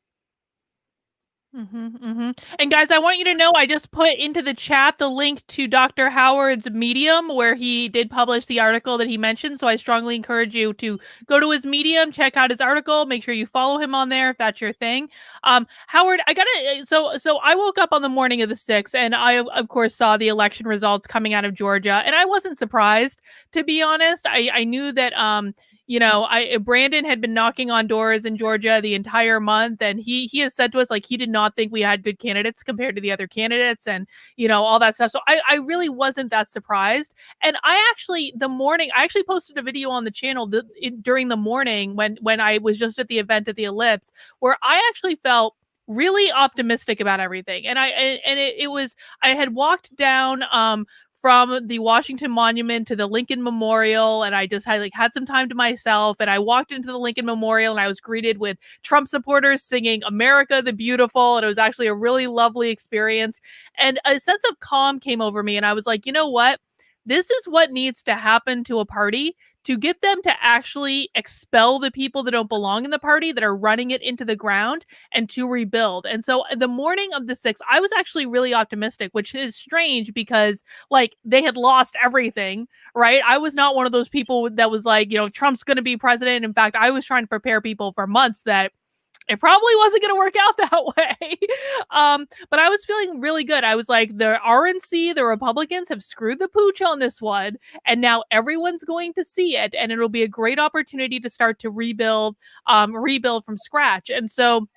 And guys, I want you to know I just put into the chat the link to Dr. Howard's Medium, where he did publish the article that he mentioned. So I strongly encourage you to go to his Medium, check out his article, make sure you follow him on there if that's your thing. Howard, I gotta so I woke up on the morning of the 6th, and I of course saw the election results coming out of Georgia, and I wasn't surprised, to be honest. I knew that Brandon had been knocking on doors in Georgia the entire month, and he has said to us, like, he did not think we had good candidates compared to the other candidates, and all that stuff. So I really wasn't that surprised. And I actually posted a video on the channel during the morning when I was just at the event at the Ellipse, where I actually felt really optimistic about everything. And I had walked down from the Washington Monument to the Lincoln Memorial, and I just had some time to myself, and I walked into the Lincoln Memorial, and I was greeted with Trump supporters singing "America the Beautiful," and it was actually a really lovely experience, and a sense of calm came over me, and I was like, you know what? This is what needs to happen to a party to get them to actually expel the people that don't belong in the party, that are running it into the ground, and to rebuild. And so the morning of the 6th, I was actually really optimistic, which is strange because they had lost everything, right? I was not one of those people that was like, Trump's going to be president. In fact, I was trying to prepare people for months that it probably wasn't going to work out that way. But I was feeling really good. I was like, the RNC, the Republicans have screwed the pooch on this one, and now everyone's going to see it, and it'll be a great opportunity to start to rebuild from scratch. And so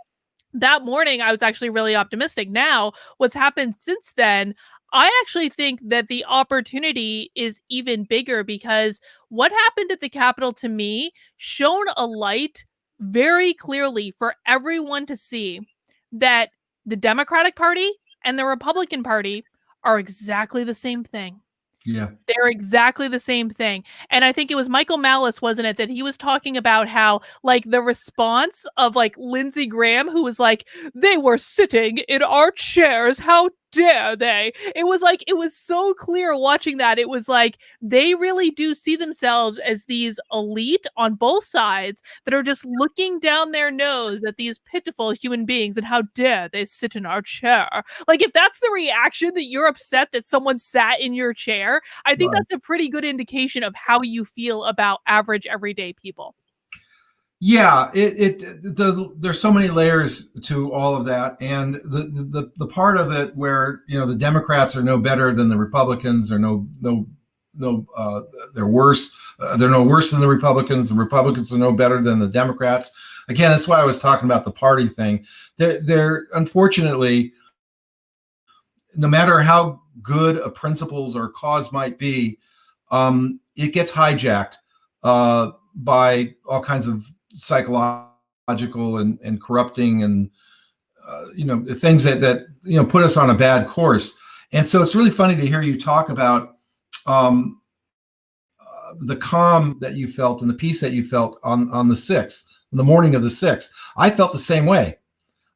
that morning, I was actually really optimistic. Now, what's happened since then, I actually think that the opportunity is even bigger, because what happened at the Capitol, to me, shone a light very clearly for everyone to see that the Democratic Party and the Republican Party are exactly the same thing. Yeah. They're exactly the same thing. And I think it was Michael Malice, wasn't it, that he was talking about how the response of Lindsey Graham, who was like, they were sitting in our chairs, how dare they? It was so clear watching that. It was like they really do see themselves as these elite on both sides that are just looking down their nose at these pitiful human beings, and how dare they sit in our chair. If that's the reaction, that you're upset that someone sat in your chair, I think that's a pretty good indication of how you feel about average everyday people. Yeah, there's so many layers to all of that, and the part of it where the Democrats are no better than the Republicans, or they're worse. They're no worse than the Republicans. The Republicans are no better than the Democrats. Again, that's why I was talking about the party thing. They're unfortunately, no matter how good a principles or cause might be, it gets hijacked by all kinds of psychological and corrupting and things that put us on a bad course. And so it's really funny to hear you talk about the calm that you felt and the peace that you felt on the 6th, on the morning of the 6th. I felt the same way.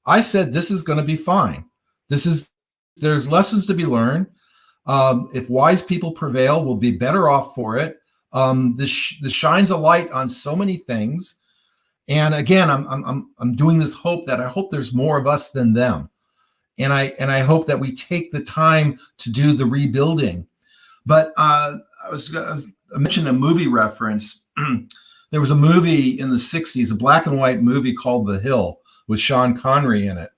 I said, this is going to be fine. There's lessons to be learned. If wise people prevail, we'll be better off for it. This shines a light on so many things. And again, I'm doing this hope that I hope there's more of us than them. And I hope that we take the time to do the rebuilding. But I mentioned a movie reference. There was a movie in the 60s, a black and white movie called The Hill with Sean Connery in it.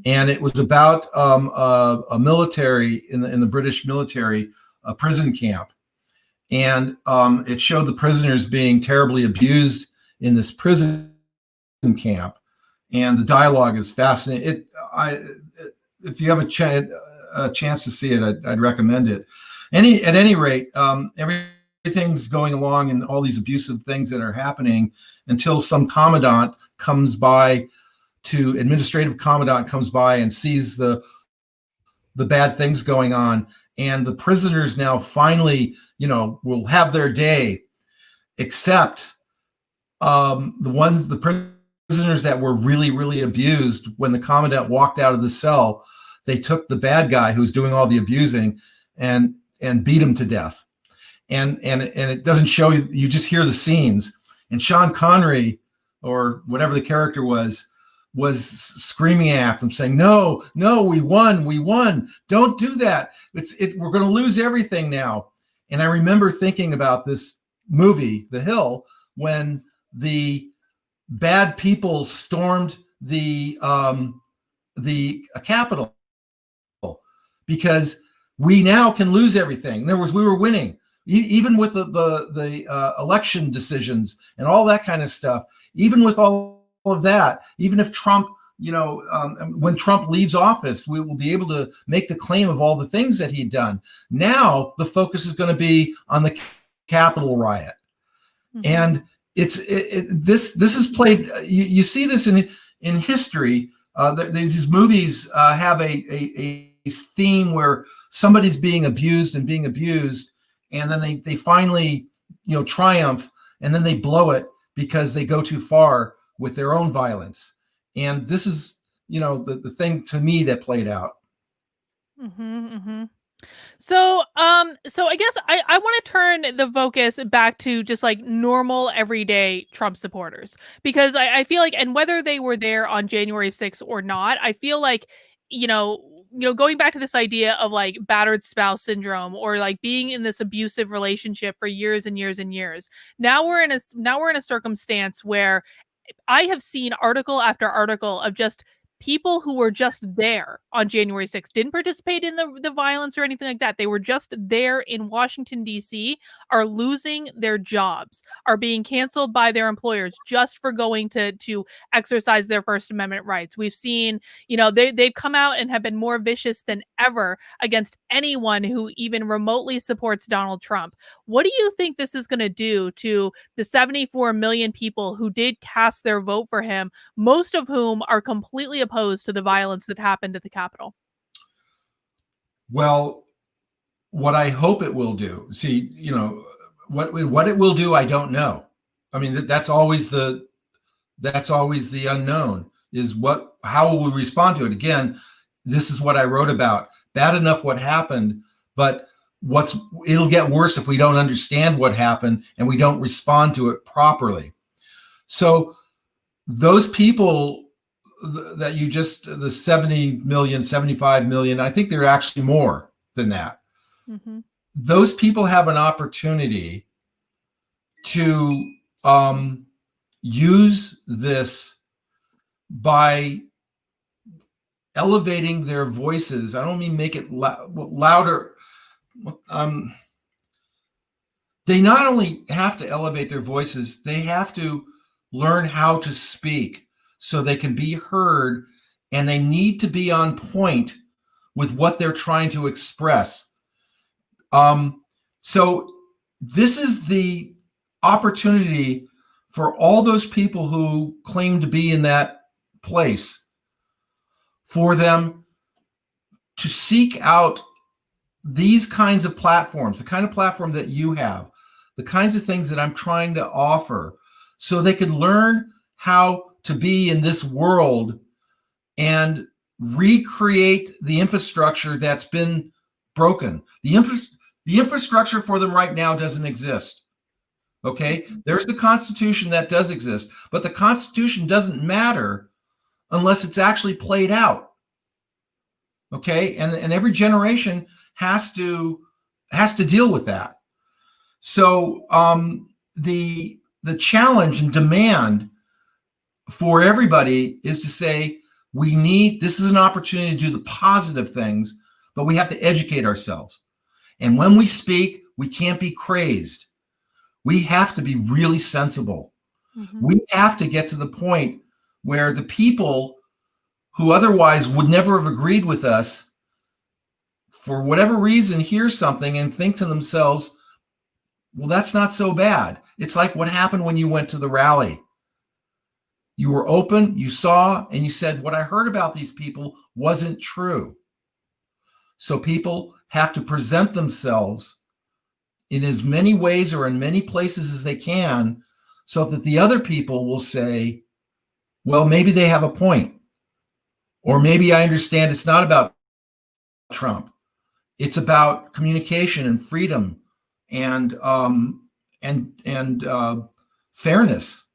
And it was about a military in the British military, a prison camp. And it showed the prisoners being terribly abused in this prison camp. And the dialogue is fascinating. If you have a chance, a chance to see it, I'd recommend it. At any rate, everything's going along and all these abusive things that are happening until some commandant comes by, administrative commandant comes by and sees the bad things going on, and the prisoners now finally, will have their day, except the prisoners that were really, really abused. When the commandant walked out of the cell, they took the bad guy who's doing all the abusing and beat him to death. And it doesn't show you, you just hear the scenes. And Sean Connery, or whatever the character was screaming at them, saying, no, we won. Don't do that. We're going to lose everything now. And I remember thinking about this movie, The Hill, when the bad people stormed the Capitol, because we now can lose everything. We were winning, even with the election decisions and all that kind of stuff. Even with all of that, even if Trump, when Trump leaves office, we will be able to make the claim of all the things that he'd done. Now the focus is going to be on the Capitol riot. Mm-hmm. And this is played. You see this in history. These movies have a theme where somebody's being abused, and then they finally triumph, and then they blow it because they go too far with their own violence. And this is the thing to me that played out. Mm-hmm, mm-hmm. So I guess I want to turn the focus back to just like normal everyday Trump supporters, because I feel like, and whether they were there on January 6th or not, I feel like, going back to this idea of like battered spouse syndrome, or like being in this abusive relationship for years and years and years. Now we're in a circumstance where I have seen article after article of just people who were just there on January 6th, didn't participate in the violence or anything like that. They were just there in Washington, D.C., are losing their jobs, are being canceled by their employers just for going to exercise their First Amendment rights. We've seen, they've come out and have been more vicious than ever against anyone who even remotely supports Donald Trump. What do you think this is going to do to the 74 million people who did cast their vote for him, most of whom are completely opposed to the violence that happened at the Capitol? Well, what I hope it will do, what it will do, I don't know. I mean, that's always the unknown, is how will we respond to it? Again, this is what I wrote about. Bad enough what happened, but it'll get worse if we don't understand what happened and we don't respond to it properly. So those people that the 70 million, 75 million, I think they're actually more than that. Mm-hmm. Those people have an opportunity to use this by elevating their voices. I don't mean make it louder. They not only have to elevate their voices, they have to learn how to speak so they can be heard, and they need to be on point with what they're trying to express. So this is the opportunity for all those people who claim to be in that place, for them to seek out these kinds of platforms, the kind of platform that you have, the kinds of things that I'm trying to offer, so they can learn how to be in this world and recreate the infrastructure that's been broken. The infrastructure for them right now doesn't exist. Okay? There's the Constitution that does exist, but the Constitution doesn't matter unless it's actually played out. Okay? And every generation has to deal with that. So the challenge and demand for everybody is to say, this is an opportunity to do the positive things, but we have to educate ourselves. And when we speak, we can't be crazed. We have to be really sensible. Mm-hmm. We have to get to the point where the people who otherwise would never have agreed with us for whatever reason, hear something and think to themselves, well, that's not so bad. It's like what happened when you went to the rally. You were open, you saw, and you said, what I heard about these people wasn't true. So people have to present themselves in as many ways or in many places as they can so that the other people will say, well, maybe they have a point. Or maybe I understand it's not about Trump. It's about communication and freedom and fairness.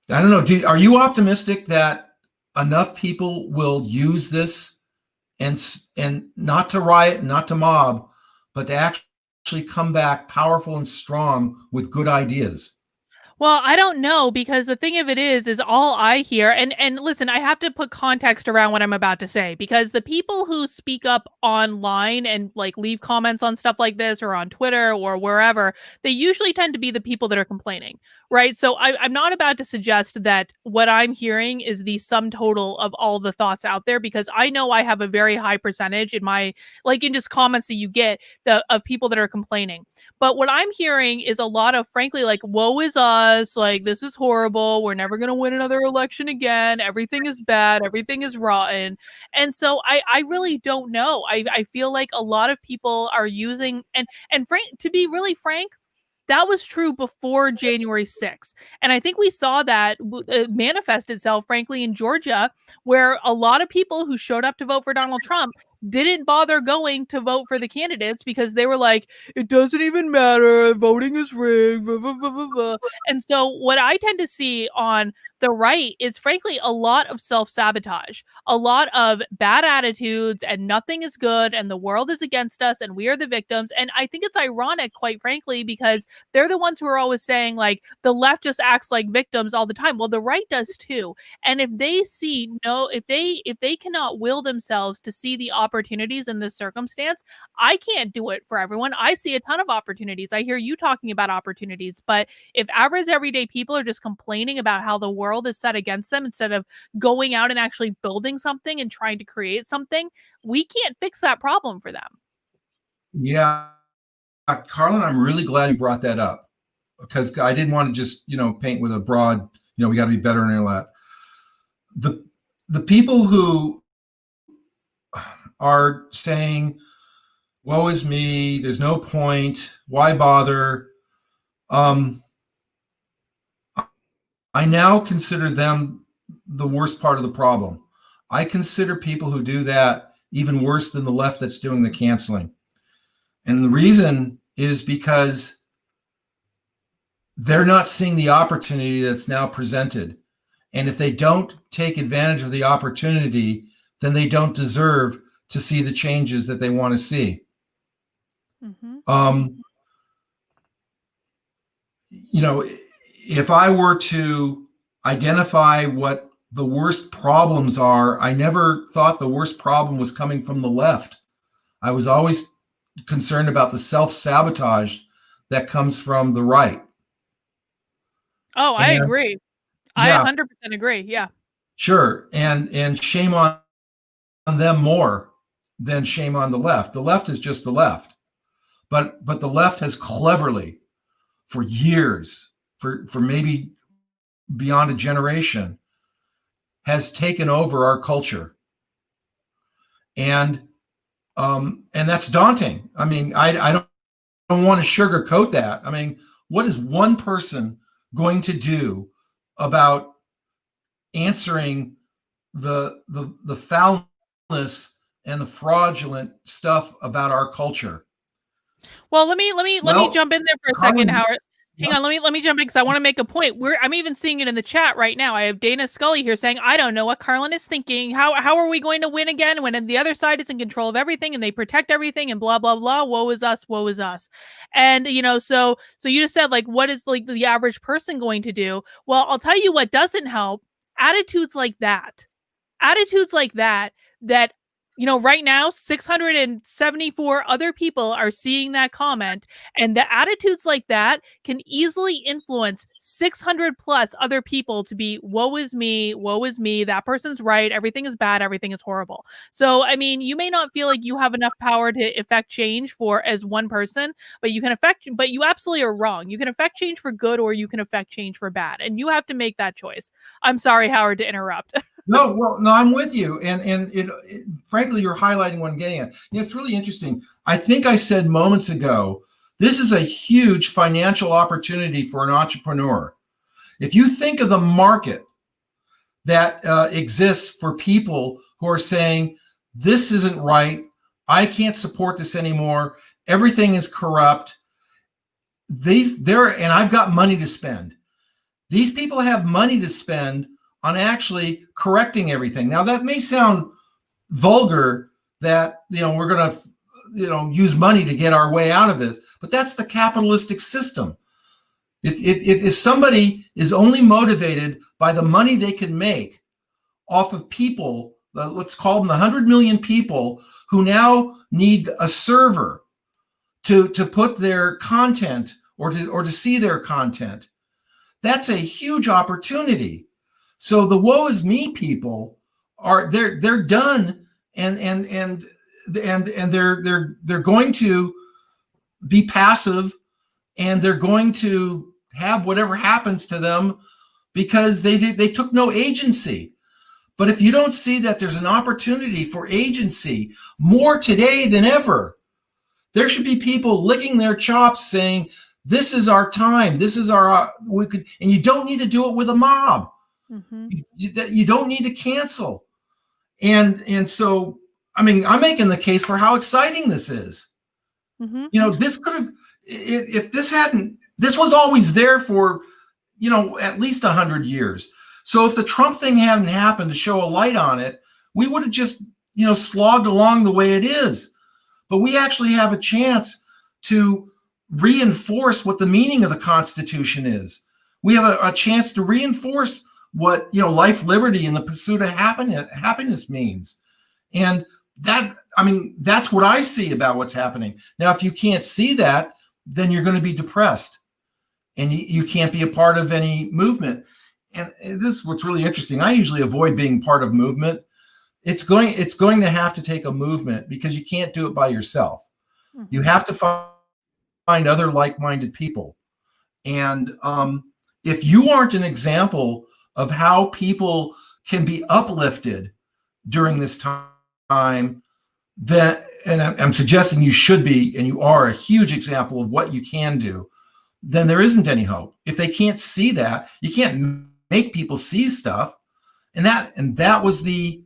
I don't know. Are you optimistic that enough people will use this and not to riot, not to mob, but to actually come back powerful and strong with good ideas? Well, I don't know because the thing of it is all I hear, and listen, I have to put context around what I'm about to say because the people who speak up online and like leave comments on stuff like this or on Twitter or wherever, they usually tend to be the people that are complaining, right? So I'm not about to suggest that what I'm hearing is the sum total of all the thoughts out there because I know I have a very high percentage in my like in just comments that you get of people that are complaining. But what I'm hearing is a lot of, frankly, like, woe is us. Like, this is horrible. We're never going to win another election again. Everything is bad. Everything is rotten. And so I really don't know. I feel like a lot of people are using, and frank, to be really frank, that was true before January 6th. And I think we saw that manifest itself, frankly, in Georgia, where a lot of people who showed up to vote for Donald Trump didn't bother going to vote for the candidates because they were like, it doesn't even matter. Voting is rigged. Blah, blah, blah, blah, blah. And so, what I tend to see on the right is, frankly, a lot of self sabotage, a lot of bad attitudes, and nothing is good, and the world is against us, and we are the victims. And I think it's ironic, quite frankly, because they're the ones who are always saying, like, the left just acts like victims all the time. Well, the right does too. And if they see no, if they cannot will themselves to see the opportunities in this circumstance, I can't do it for everyone. I see a ton of opportunities. I hear you talking about opportunities, but if average everyday people are just complaining about how the world is set against them instead of going out and actually building something and trying to create something, we can't fix that problem for them. Yeah, Carlin, I'm really glad you brought that up because I didn't want to just, paint with a broad, we got to be better and all that. The people who are saying, woe is me, there's no point, why bother? I now consider them the worst part of the problem. I consider people who do that even worse than the left that's doing the canceling. And the reason is because they're not seeing the opportunity that's now presented. And if they don't take advantage of the opportunity, then they don't deserve to see the changes that they want to see. Mm-hmm. If I were to identify what the worst problems are, I never thought the worst problem was coming from the left. I was always concerned about the self-sabotage that comes from the right. Oh, I agree. Yeah, I 100% agree. Yeah. Sure. And shame on them more than shame on the left. The left is just the left. But the left has cleverly, for years, for maybe beyond a generation, has taken over our culture. And that's daunting. I mean, I don't want to sugarcoat that. I mean, what is one person going to do about answering the foulness and the fraudulent stuff about our culture? Well, let me jump in there for a second, Howard. Hang on, let me jump in because I want to make a point. I'm even seeing it in the chat right now. I have Dana Scully here saying, "I don't know what Carlin is thinking. How are we going to win again when the other side is in control of everything and they protect everything and blah blah blah. Woe is us, woe is us." And so you just said, like, what is like the average person going to do? Well, I'll tell you what doesn't help. Attitudes like that. Attitudes like that right now, 674 other people are seeing that comment, and the attitudes like that can easily influence 600 plus other people to be, woe is me, that person's right, everything is bad, everything is horrible. So, I mean, you may not feel like you have enough power to affect change for as one person, but you absolutely are wrong. You can affect change for good or you can affect change for bad, and you have to make that choice. I'm sorry, Howard, to interrupt. No, well, no, I'm with you, and frankly, you're highlighting what I'm getting at. It's really interesting. I think I said moments ago, this is a huge financial opportunity for an entrepreneur. If you think of the market that exists for people who are saying, this isn't right, I can't support this anymore, everything is corrupt, and I've got money to spend. These people have money to spend on actually correcting everything. Now that may sound vulgar, that we're going to use money to get our way out of this, but that's the capitalistic system. If somebody is only motivated by the money they can make off of people, let's call them the 100 million people who now need a server to put their content or to see their content, that's a huge opportunity. So the woe is me people they're done, and they're going to be passive, and they're going to have whatever happens to them because they took no agency. But if you don't see that there's an opportunity for agency more today than ever, there should be people licking their chops saying, this is our time, this is our and you don't need to do it with a mob. Mm-hmm. You don't need to cancel. And so, I mean, I'm making the case for how exciting this is. Mm-hmm. This could have, if this was always there for, at least 100 years. So if the Trump thing hadn't happened to show a light on it, we would have just, slogged along the way it is. But we actually have a chance to reinforce what the meaning of the Constitution is. We have a chance to reinforce what life, liberty, and the pursuit of happiness means. And that's what I see about what's happening. Now, if you can't see that, then you're going to be depressed, and you can't be a part of any movement. And this is what's really interesting. I usually avoid being part of movement. It's going to have to take a movement, because you can't do it by yourself. Mm-hmm. You have to find other like-minded people. And if you aren't an example of how people can be uplifted during this time, and I'm suggesting you should be, and you are, a huge example of what you can do, then there isn't any hope. If they can't see that, you can't make people see stuff. And that was the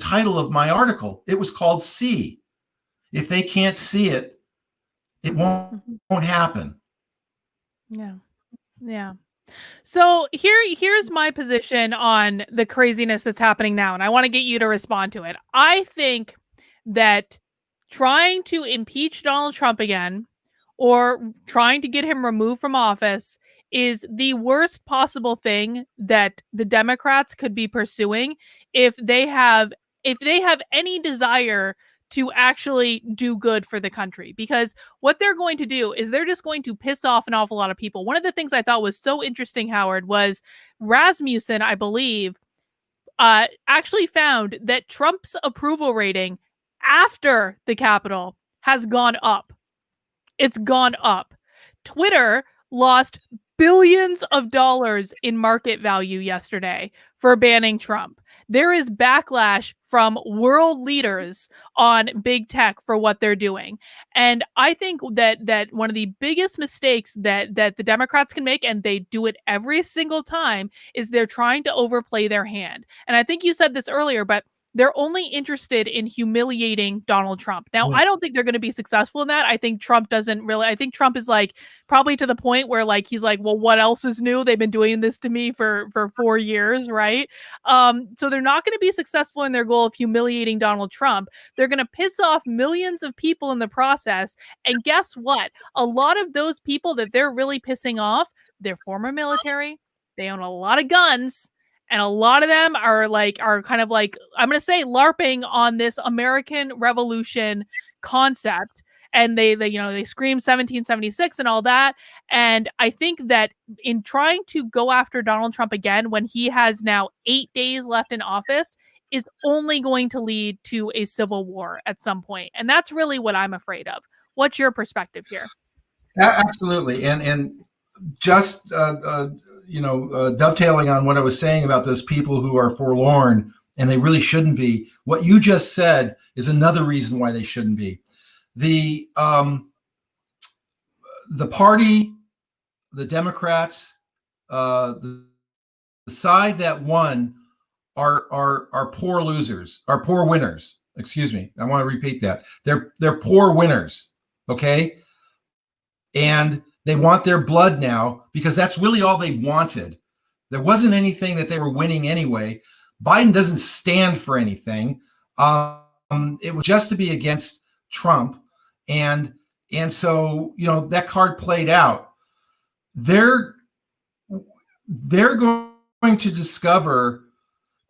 title of my article. It was called See. If they can't see it, it won't happen. Yeah. Yeah. So here's my position on the craziness that's happening now, and I want to get you to respond to it. I think that trying to impeach Donald Trump again, or trying to get him removed from office, is the worst possible thing that the Democrats could be pursuing if they have any desire to actually do good for the country. Because what they're going to do is they're just going to piss off an awful lot of people. One of the things I thought was so interesting, Howard, was Rasmussen, I believe, actually found that Trump's approval rating after the Capitol has gone up. It's gone up. Twitter lost billions of dollars in market value yesterday for banning Trump. There is backlash from world leaders on big tech for what they're doing. And I think that one of the biggest mistakes that the Democrats can make, and they do it every single time, is they're trying to overplay their hand. And I think you said this earlier, but they're only interested in humiliating Donald Trump. Now, I don't think they're going to be successful in that. I think Trump is like probably to the point where like he's like, well, what else is new? They've been doing this to me for 4 years, right? So they're not going to be successful in their goal of humiliating Donald Trump. They're going to piss off millions of people in the process. And guess what? A lot of those people that they're really pissing off, they're former military. They own a lot of guns. And a lot of them are kind of like, I'm going to say, LARPing on this American Revolution concept. And they scream 1776 and all that. And I think that in trying to go after Donald Trump again when he has now 8 days left in office is only going to lead to a civil war at some point. And that's really what I'm afraid of. What's your perspective here? Absolutely, and just dovetailing on what I was saying about those people who are forlorn and they really shouldn't be. What you just said is another reason why they shouldn't be. The party, the Democrats, the side that won are poor losers, are poor winners. Excuse me. I want to repeat that. They're poor winners. Okay. And they want their blood now because that's really all they wanted. There wasn't anything that they were winning anyway. Biden doesn't stand for anything. It was just to be against Trump. And so, that card played out. They're going to discover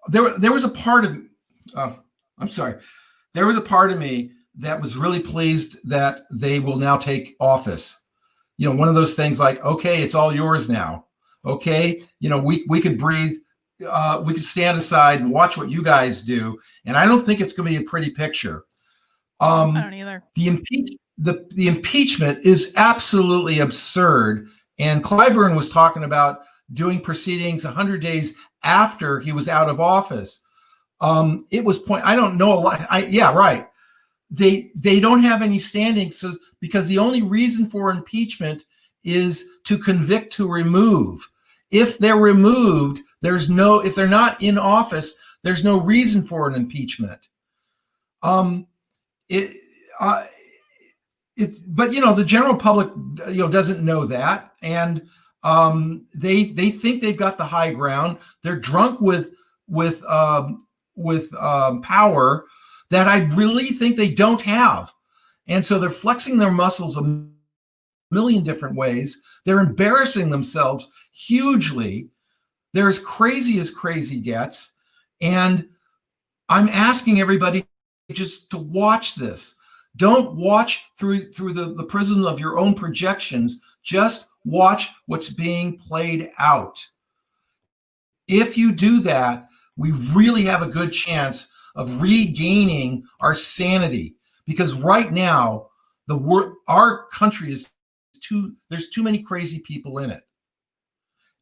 there was a part of I'm sorry. There was a part of me that was really pleased that they will now take office. One of those things like, okay, it's all yours now. Okay, we could breathe. We could stand aside and watch what you guys do. And I don't think it's going to be a pretty picture. I don't either. The impeachment is absolutely absurd. And Clyburn was talking about doing proceedings 100 days after he was out of office. It was I don't know a lot. Yeah, right. They don't have any standing, so because the only reason for impeachment is to convict, to remove. If they're removed, if they're not in office, there's no reason for an impeachment. But the general public doesn't know that, and they think they've got the high ground. They're drunk with power that I really think they don't have. And so they're flexing their muscles a million different ways. They're embarrassing themselves hugely. They're as crazy gets. And I'm asking everybody just to watch this. Don't watch through the prism of your own projections. Just watch what's being played out. If you do that, we really have a good chance of regaining our sanity, because right now our country is there's too many crazy people in it,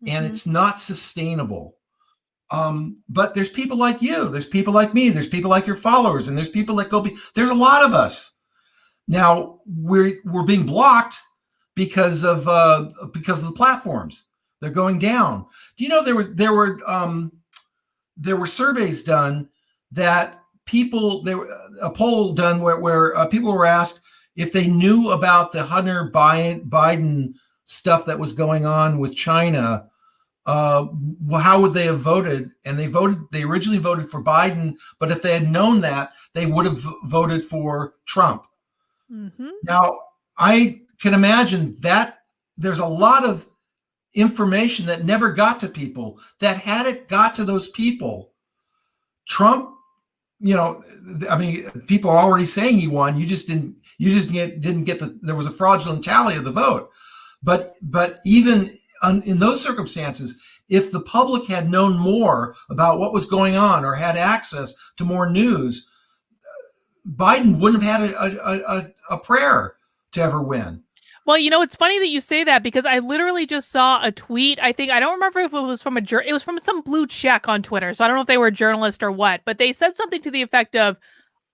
and it's not sustainable. But there's people like you, there's people like me, there's people like your followers, and there's people that there's a lot of us. Now we're being blocked because of the platforms. They're going down. Do you know there were surveys done that a poll done where people were asked if they knew about the Hunter Biden stuff that was going on with China, how would they have voted? And they originally voted for Biden, but if they had known that, they would have voted for Trump. Mm-hmm. Now, I can imagine that there's a lot of information that never got to people, that had it got to those people, Trump, people are already saying he won. You just didn't get there was a fraudulent tally of the vote. But even in those circumstances, if the public had known more about what was going on or had access to more news, Biden wouldn't have had a prayer to ever win. Well, it's funny that you say that, because I literally just saw a tweet. I don't remember if it was from it was from some blue check on Twitter. So I don't know if they were a journalist or what, but they said something to the effect of,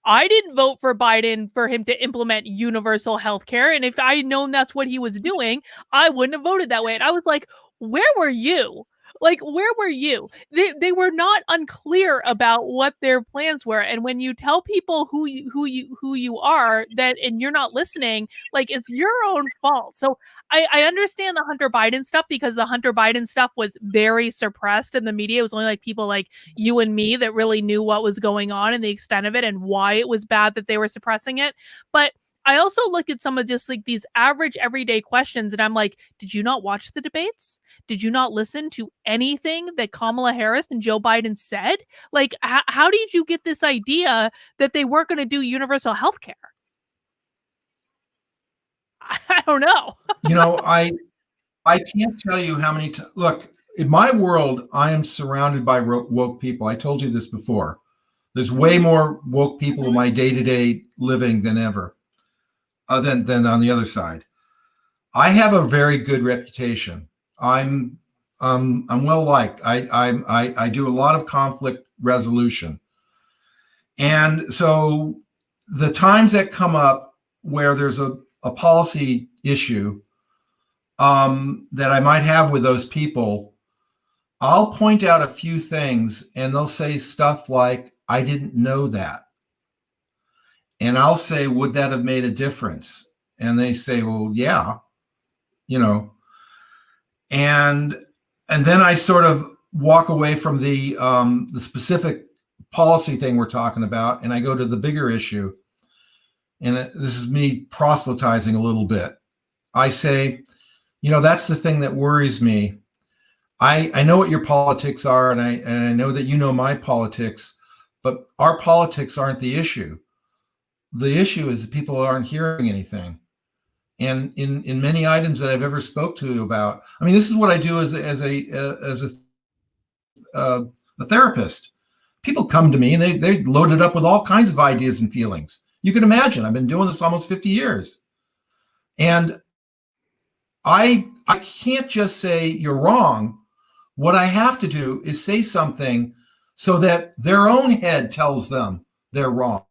I didn't vote for Biden for him to implement universal health care. And if I had known that's what he was doing, I wouldn't have voted that way. And I was like, where were you? Like, where were you? They were not unclear about what their plans were. And when you tell people who you are, and you're not listening, like, it's your own fault. So I understand the Hunter Biden stuff, because the Hunter Biden stuff was very suppressed in the media. It was only like people like you and me that really knew what was going on and the extent of it and why it was bad that they were suppressing it. But I also look at some of just like these average everyday questions and I'm like, did you not watch the debates? Did you not listen to anything that Kamala Harris and Joe Biden said? Like, how did you get this idea that they weren't going to do universal health care? I don't know. I can't tell you how many look, in my world, I am surrounded by woke people. I told you this before. There's way more woke people in my day-to-day living than ever, than on the other side. I have a very good reputation. I'm well liked. I do a lot of conflict resolution, and so the times that come up where there's a policy issue that I might have with those people, I'll point out a few things and they'll say stuff like, I didn't know that. And I'll say, would that have made a difference? And they say, well, yeah, and then I sort of walk away from the specific policy thing we're talking about, and I go to the bigger issue. And this is me proselytizing a little bit. I say, that's the thing that worries me. I know what your politics are, and I know that you know my politics, but our politics aren't the issue. The issue is that people aren't hearing anything. And in many items that I've ever spoke to you about, I mean, this is what I do as a therapist. People come to me and they loaded up with all kinds of ideas and feelings. You can imagine, I've been doing this almost 50 years. And I can't just say you're wrong. What I have to do is say something so that their own head tells them they're wrong.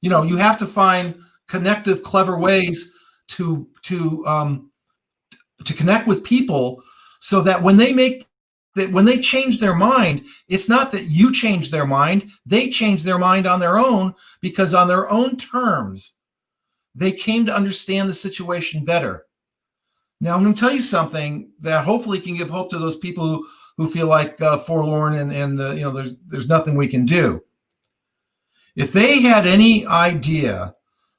You have to find connective, clever ways to connect with people so that when they change their mind, it's not that you change their mind, they change their mind on their own, because on their own terms, they came to understand the situation better. Now, I'm going to tell you something that hopefully can give hope to those people who feel like forlorn and there's nothing we can do. If they had any idea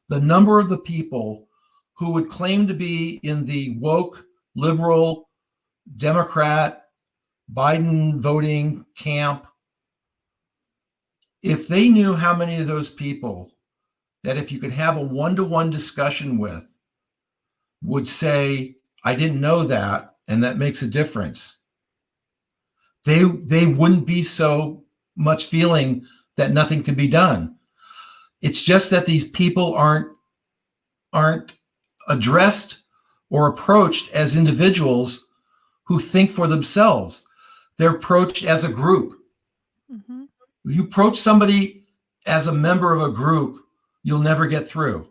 the number of the people who would claim to be in the woke, liberal, Democrat, Biden voting camp, if they knew how many of those people that if you could have a one-to-one discussion with would say, I didn't know that, and that makes a difference, they wouldn't be so much feeling that nothing can be done. It's just that these people aren't addressed or approached as individuals who think for themselves. They're approached as a group. Mm-hmm. You approach somebody as a member of a group, you'll never get through.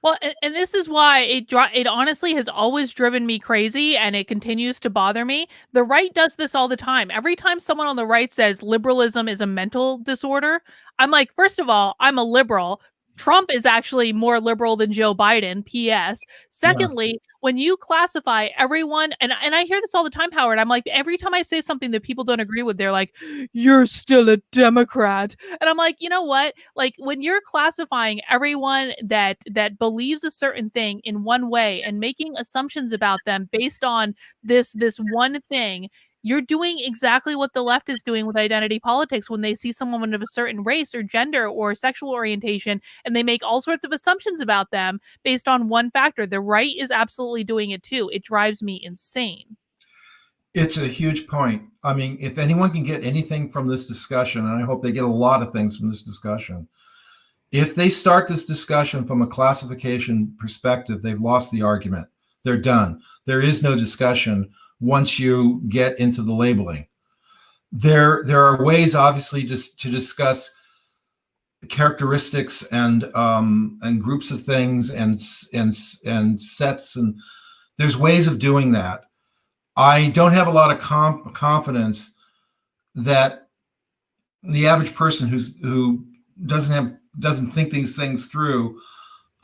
Well, and this is why it honestly has always driven me crazy, and it continues to bother me. The right does this all the time. Every time someone on the right says liberalism is a mental disorder, I'm like, first of all, I'm a liberal. Trump is actually more liberal than Joe Biden, P.S. Secondly, when you classify everyone, and I hear this all the time, Howard, I'm like, every time I say something that people don't agree with, they're like, you're still a Democrat. And I'm like, you know what? Like, when you're classifying everyone that believes a certain thing in one way and making assumptions about them based on this one thing, you're doing exactly what the left is doing with identity politics when they see someone of a certain race or gender or sexual orientation, and they make all sorts of assumptions about them based on one factor. The right is absolutely doing it too. It drives me insane. It's a huge point. I mean, if anyone can get anything from this discussion, and I hope they get a lot of things from this discussion, if they start this discussion from a classification perspective, they've lost the argument. They're done. There is no discussion once you get into the labeling. There are ways, obviously, to discuss characteristics and groups of things and sets, and there's ways of doing that. I don't have a lot of confidence that the average person who doesn't think these things through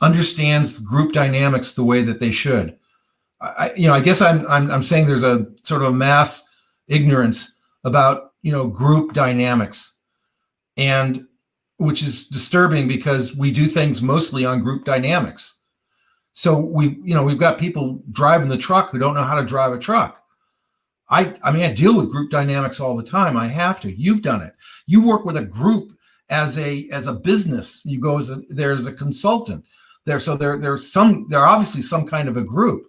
understands group dynamics the way that they should. I guess I'm saying there's a sort of a mass ignorance about group dynamics, and which is disturbing because we do things mostly on group dynamics. So we've got people driving the truck who don't know how to drive a truck. I mean, I deal with group dynamics all the time. I have to. You've done it. You work with a group as a business. You go there's a consultant there. So there's obviously some kind of a group,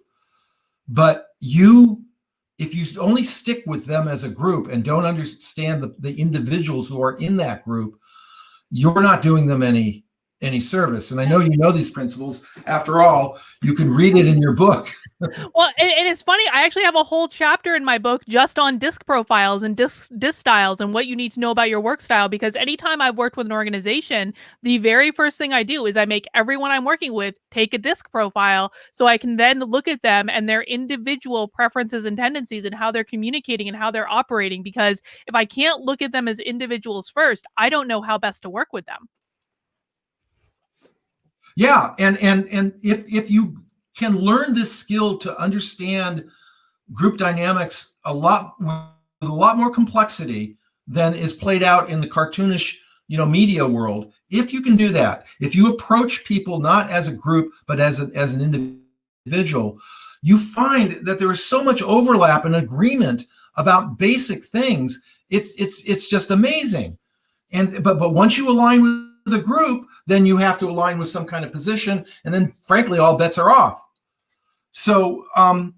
but if you only stick with them as a group and don't understand the individuals who are in that group, you're not doing them any service. And I know you know these principles. After all, you can read it in your book. Well, and it's funny. I actually have a whole chapter in my book just on disc profiles and disc styles and what you need to know about your work style. Because anytime I've worked with an organization, the very first thing I do is I make everyone I'm working with take a disc profile so I can then look at them and their individual preferences and tendencies and how they're communicating and how they're operating. Because if I can't look at them as individuals first, I don't know how best to work with them. Yeah, and if you can learn this skill to understand group dynamics with a lot more complexity than is played out in the cartoonish, media world. If you can do that, if you approach people not as a group but as an individual, you find that there is so much overlap and agreement about basic things. It's just amazing. But once you align with the group, then you have to align with some kind of position, and then frankly, all bets are off. So I'm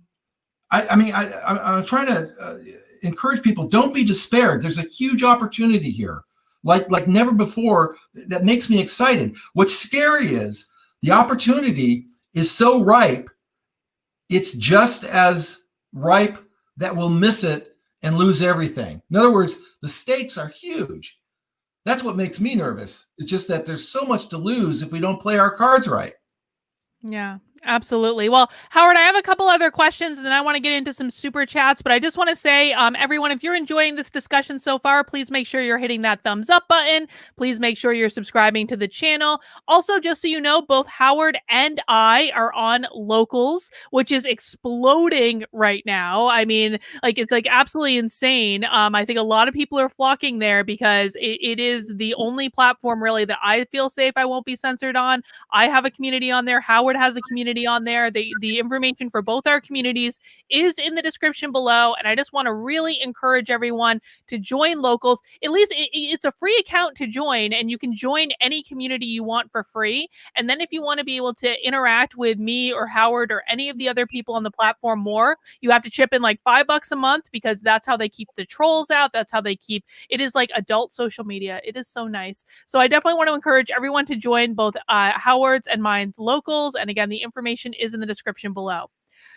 trying to encourage people, don't be despaired. There's a huge opportunity here, like never before, that makes me excited. What's scary is the opportunity is so ripe, it's just as ripe that we'll miss it and lose everything. In other words, the stakes are huge. That's what makes me nervous. It's just that there's so much to lose if we don't play our cards right. Yeah, absolutely. Well, Howard, I have a couple other questions and then I want to get into some super chats, but I just want to say, everyone, if you're enjoying this discussion so far, please make sure you're hitting that thumbs up button. Please make sure you're subscribing to the channel. Also, just so you know, both Howard and I are on Locals, which is exploding right now. I mean, it's absolutely insane. I think a lot of people are flocking there because it is the only platform really that I feel safe I won't be censored on. I have a community on there. Howard has a community on there. The information for both our communities is in the description below. And I just want to really encourage everyone to join Locals. At least it's a free account to join, and you can join any community you want for free. And then if you want to be able to interact with me or Howard or any of the other people on the platform more, you have to chip in like $5 a month, because that's how they keep the trolls out. That's how they keep it is like adult social media. It is so nice. So I definitely want to encourage everyone to join both Howard's and mine's Locals. And again, the information is in the description below.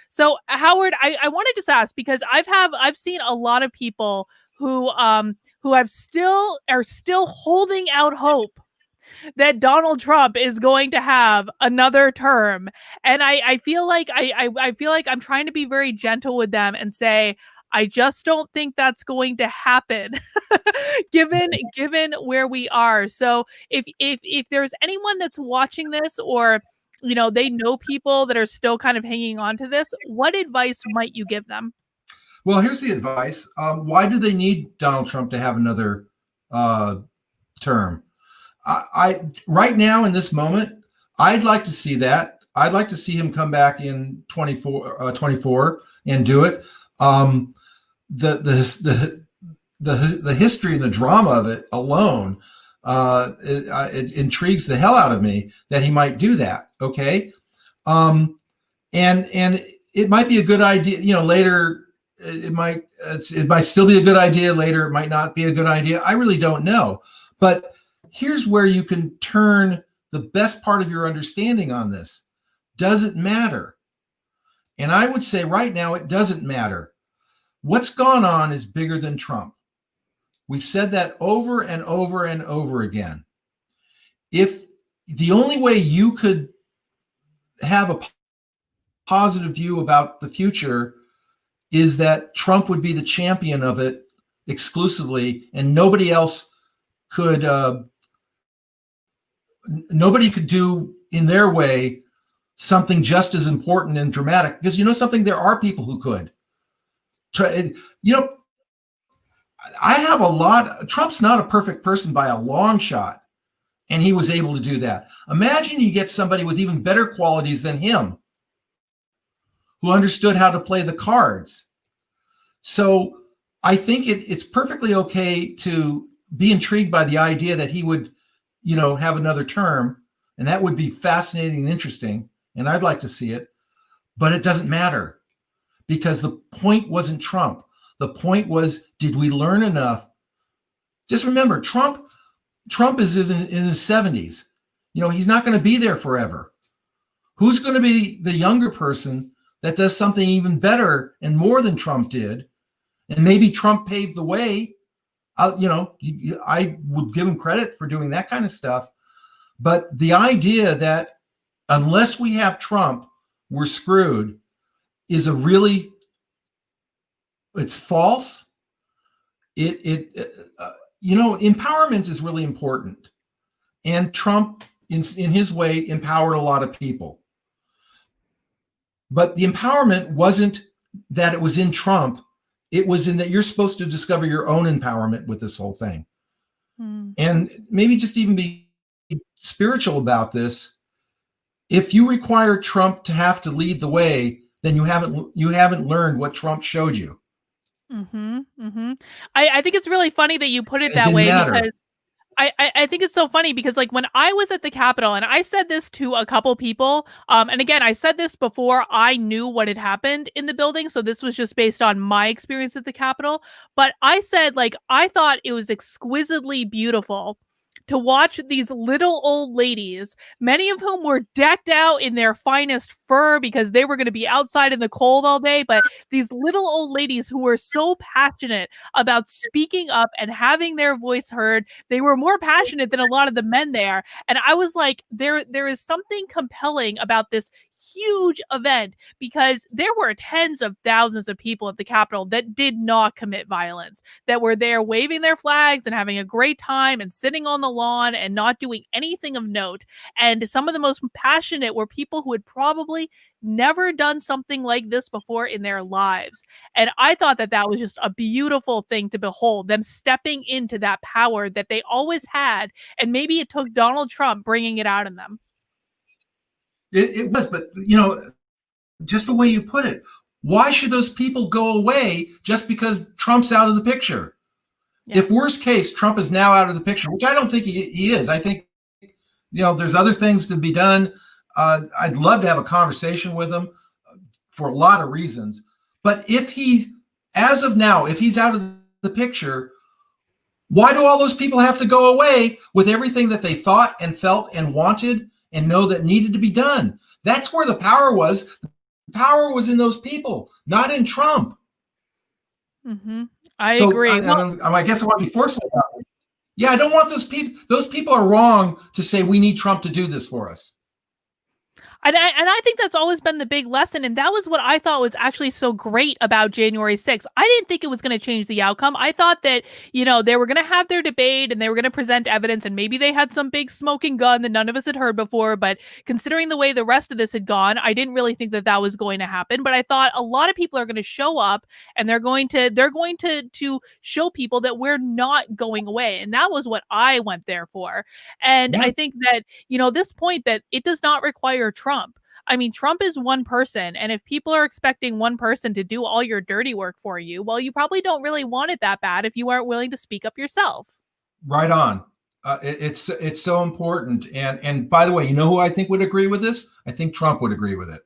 So Howard, I want to just ask, because I've seen a lot of people who are still holding out hope that Donald Trump is going to have another term. And I feel like I feel like I'm trying to be very gentle with them and say, I just don't think that's going to happen given where we are. So if there's anyone that's watching this, or they know people that are still kind of hanging on to this, what advice might you give them? Well, here's the advice. Why do they need Donald Trump to have another term? I right now in this moment, I'd like to see that. I'd like to see him come back in 24 and do it. The history and the drama of it alone, it intrigues the hell out of me that he might do that. Okay, and it might be a good idea. Later, it might still be a good idea. Later, it might not be a good idea. I really don't know. But here's where you can turn the best part of your understanding on this. Does it matter? And I would say right now it doesn't matter. What's gone on is bigger than Trump. We said that over and over and over again. If the only way you could have a positive view about the future is that Trump would be the champion of it exclusively, and nobody else could do in their way something just as important and dramatic, because something, there are people who could. I have Trump's not a perfect person by a long shot. And he was able to do that. Imagine you get somebody with even better qualities than him, who understood how to play the cards. So I think it's perfectly okay to be intrigued by the idea that he would, have another term, and that would be fascinating and interesting, and I'd like to see it. But it doesn't matter, because the point wasn't Trump. The point was, did we learn enough? Just remember, Trump is in his 70s. He's not going to be there forever. Who's going to be the younger person that does something even better and more than Trump did? And maybe Trump paved the way. I would give him credit for doing that kind of stuff. But the idea that unless we have Trump, we're screwed is it's false. Empowerment is really important. And Trump, in his way, empowered a lot of people. But the empowerment wasn't that it was in Trump. It was in that you're supposed to discover your own empowerment with this whole thing. And maybe just even be spiritual about this. If you require Trump to have to lead the way, then you haven't learned what Trump showed you. I think it's really funny that you put it that way, because I think it's so funny, because like when I was at the Capitol, and I said this to a couple people, and again, I said this before I knew what had happened in the building, so this was just based on my experience at the Capitol, but I said, like, I thought it was exquisitely beautiful to watch these little old ladies, many of whom were decked out in their finest fur because they were going to be outside in the cold all day. But these little old ladies who were so passionate about speaking up and having their voice heard, they were more passionate than a lot of the men there. And I was like, there is something compelling about this huge event, because there were tens of thousands of people at the Capitol that did not commit violence, that were there waving their flags and having a great time and sitting on the lawn and not doing anything of note. And some of the most passionate were people who had probably never done something like this before in their lives. And I thought that that was just a beautiful thing to behold, them stepping into that power that they always had. And maybe it took Donald Trump bringing it out in them. It was, but just the way you put it, why should those people go away just because Trump's out of the picture? Yeah. If worst case, Trump is now out of the picture, which I don't think he is. I think, there's other things to be done. I'd love to have a conversation with him for a lot of reasons. But as of now, if he's out of the picture, why do all those people have to go away with everything that they thought and felt and wanted and know that needed to be done? That's where the power was. The power was in those people, not in Trump. I agree. I guess I want to be forceful about it. Yeah, I don't want those people. Those people are wrong to say we need Trump to do this for us. And I think that's always been the big lesson. And that was what I thought was actually so great about January 6th. I didn't think it was going to change the outcome. I thought that, they were going to have their debate and they were going to present evidence, and maybe they had some big smoking gun that none of us had heard before. But considering the way the rest of this had gone, I didn't really think that was going to happen. But I thought a lot of people are going to show up, and they're going to show people that we're not going away. And that was what I went there for. And I think that, this point that it does not require Trump. I mean, Trump is one person, and if people are expecting one person to do all your dirty work for you, well, you probably don't really want it that bad if you aren't willing to speak up yourself. Right on. It's so important. And by the way, who I think would agree with this? I think Trump would agree with it.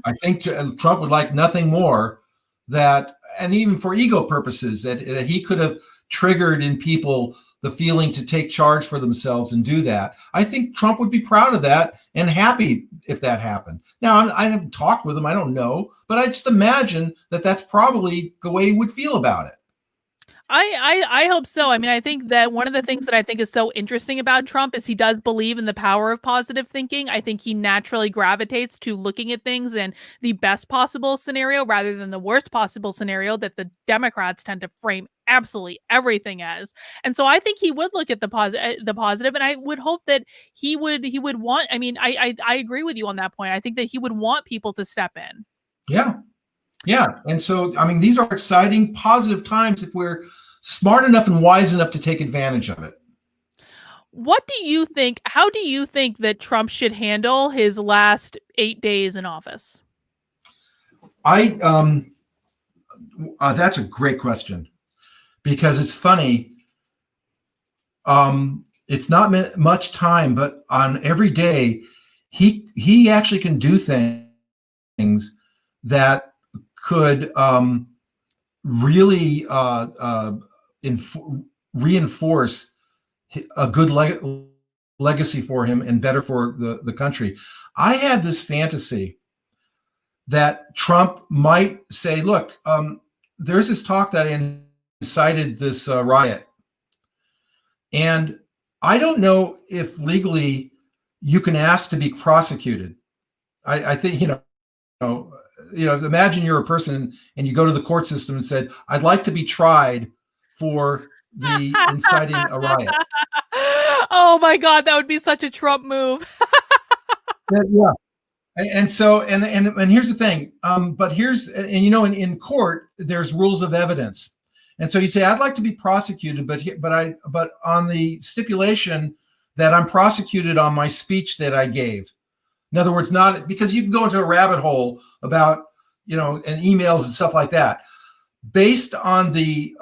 I think Trump would like nothing more that, and even for ego purposes, that he could have triggered in people the feeling to take charge for themselves and do that. I think Trump would be proud of that and happy if that happened. Now, I haven't talked with him. I don't know, but I just imagine that that's probably the way he would feel about it. I hope so. I mean, I think that one of the things that I think is so interesting about Trump is he does believe in the power of positive thinking. I think he naturally gravitates to looking at things in the best possible scenario rather than the worst possible scenario that the Democrats tend to frame absolutely everything as. And so I think he would look at the positive, and I would hope that he would want, I mean, I agree with you on that point. I think that he would want people to step in. Yeah. And so, I mean, these are exciting, positive times if we're smart enough and wise enough to take advantage of it. What do you think? How do you think that Trump should handle his last 8 days in office? I That's a great question because it's funny. It's not much time, but on every day, he actually can do things that could really reinforce a good legacy for him and better for the country. I had this fantasy that Trump might say, look, there's this talk that incited this riot. And I don't know if legally you can ask to be prosecuted. I think, imagine you're a person and you go to the court system and said, I'd like to be tried for the inciting a riot. Oh my God, that would be such a Trump move. Yeah. And so, and here's the thing. But here's, and in court, there's rules of evidence. And so you say, I'd like to be prosecuted, but on the stipulation that I'm prosecuted on my speech that I gave. In other words, not because you can go into a rabbit hole about, and emails and stuff like that. Based on the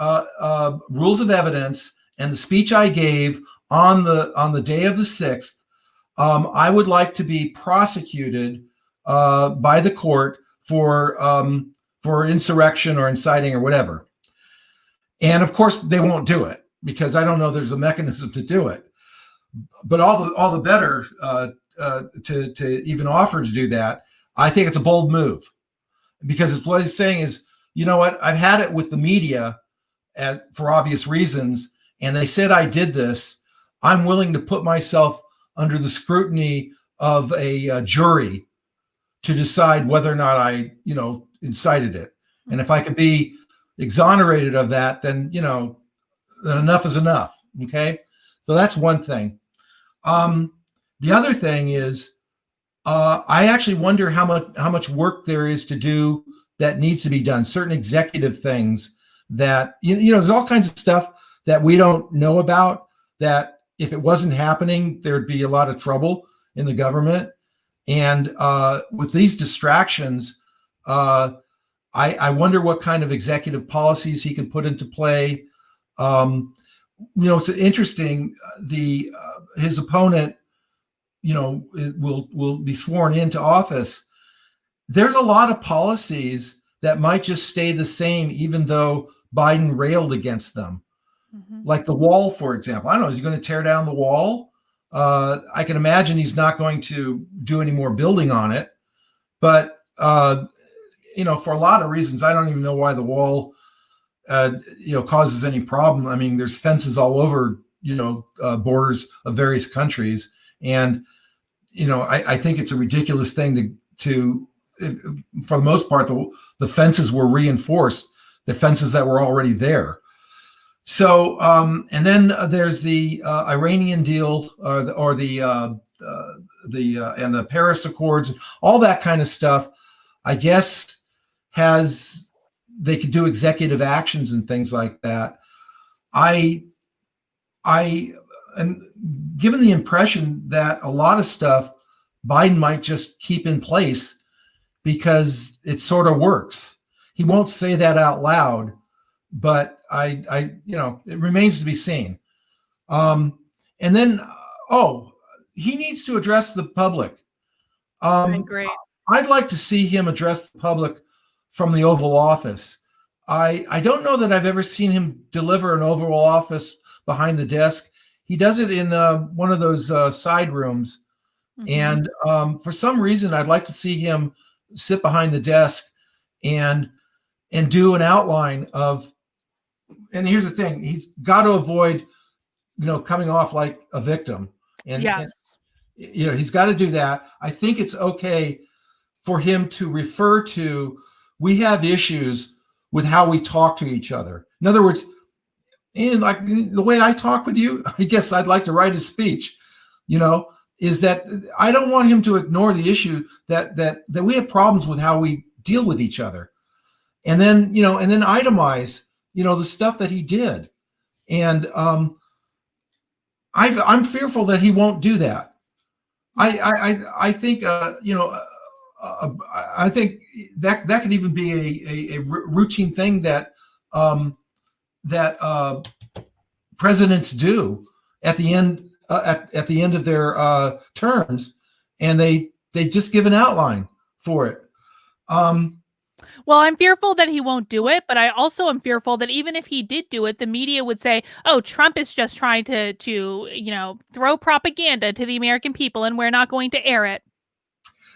rules of evidence and the speech I gave on the day of the 6th, I would like to be prosecuted by the court for insurrection or inciting or whatever. And of course, they won't do it because I don't know there's a mechanism to do it. But all the better to even offer to do that. I think it's a bold move because what he's saying is, you know what? I've had it with the media for obvious reasons, and they said I did this. I'm willing to put myself under the scrutiny of a jury to decide whether or not I, incited it. And if I could be exonerated of that, then, then enough is enough. Okay. So that's one thing. The other thing is, I actually wonder how much work there is to do that needs to be done. Certain executive things that, there's all kinds of stuff that we don't know about that if it wasn't happening, there'd be a lot of trouble in the government. And with these distractions, I wonder what kind of executive policies he can put into play. It's interesting. His opponent, will be sworn into office. There's a lot of policies that might just stay the same, even though Biden railed against them. Mm-hmm. Like the wall, for example. I don't know. Is he going to tear down the wall? I can imagine he's not going to do any more building on it. But for a lot of reasons, I don't even know why the wall, causes any problem. I mean, there's fences all over, borders of various countries. And, I think it's a ridiculous thing to for the most part, the fences were reinforced, the fences that were already there. So, and then there's the Iranian deal and the Paris Accords, all that kind of stuff. I guess they could do executive actions and things like that. I am given the impression that a lot of stuff Biden might just keep in place because it sort of works. He won't say that out loud, but it remains to be seen. And then, he needs to address the public. Great. I'd like to see him address the public from the Oval Office. I don't know that I've ever seen him deliver an Oval Office behind the desk. He does it in one of those side rooms. Mm-hmm. And for some reason, I'd like to see him sit behind the desk and do an outline of, and here's the thing, he's got to avoid, coming off like a victim. And, yes. And, he's got to do that. I think it's okay for him to refer to, we have issues with how we talk to each other. In other words, like the way I talk with you, I guess I'd like to write a speech, is that I don't want him to ignore the issue that we have problems with how we deal with each other. And then, and then itemize, the stuff that he did. And I'm fearful that he won't do that. I think I think that could even be a routine thing that that presidents do at the end at the end of their terms, and they just give an outline for it. Well, I'm fearful that he won't do it, but I also am fearful that even if he did do it, the media would say, "Oh, Trump is just trying to throw propaganda to the American people, and we're not going to air it."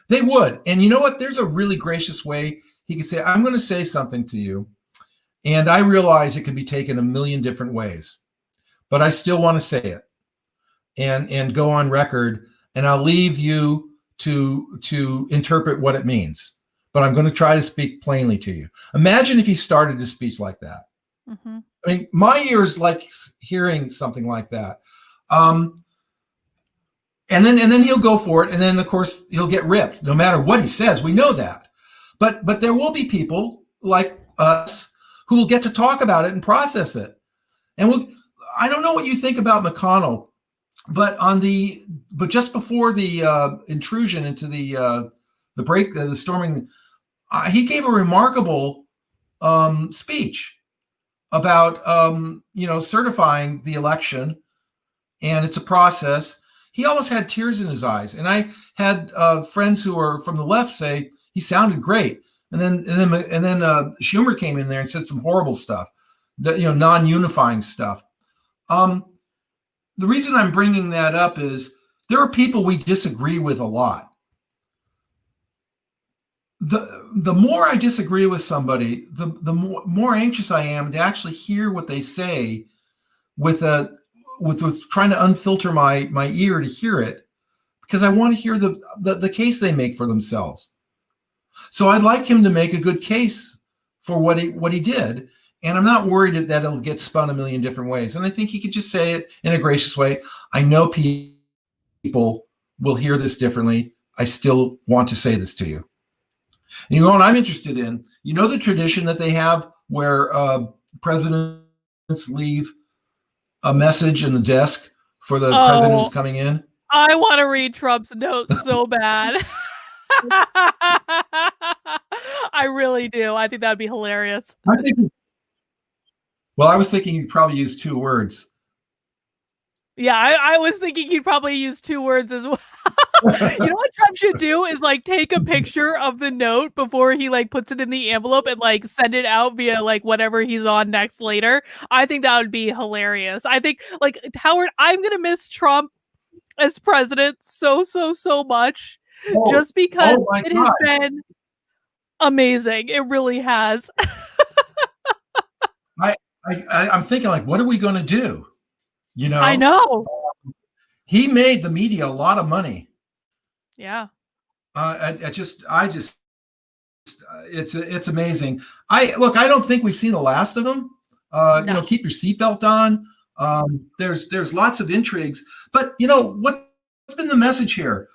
They would, and you know what? There's a really gracious way he could say, "I'm going to say something to you, and I realize it could be taken a million different ways, but I still want to say it, and go on record, and I'll leave you to interpret what it means. But I'm going to try to speak plainly to you." Imagine if he started his speech like that. Mm-hmm. I mean, my ears like hearing something like that. And then he'll go for it, and then of course he'll get ripped no matter what he says. We know that, but there will be people like us who will get to talk about it and process it. And I don't know what you think about McConnell, but just before the intrusion into the storming, he gave a remarkable speech about certifying the election, and it's a process. He almost had tears in his eyes, and I had friends who are from the left say he sounded great, and then Schumer came in there and said some horrible stuff, non-unifying stuff. The reason I'm bringing that up is there are people we disagree with a lot. The more I disagree with somebody, the more anxious I am to actually hear what they say with trying to unfilter my ear to hear it, because I want to hear the case they make for themselves. So I'd like him to make a good case for what he did, and I'm not worried that it'll get spun a million different ways. And I think he could just say it in a gracious way. I know people will hear this differently. I still want to say this to you. And you know what I'm interested in? You know the tradition that they have where presidents leave a message in the desk for the president who's coming in? I want to read Trump's notes so bad. I really do. I think that'd be hilarious. I was thinking he'd probably use 2 words. Yeah, I was thinking he'd probably use 2 words as well. You know what Trump should do is take a picture of the note before he puts it in the envelope and send it out via whatever he's on next later. I think that would be hilarious. I think Howard, I'm gonna miss Trump as president so much, just because it has been amazing. It really has. I'm thinking what are we going to do? I know. He made the media a lot of money. Yeah. It's amazing. I don't think we've seen the last of him. No. Keep your seatbelt on. There's lots of intrigues, but what's been the message here?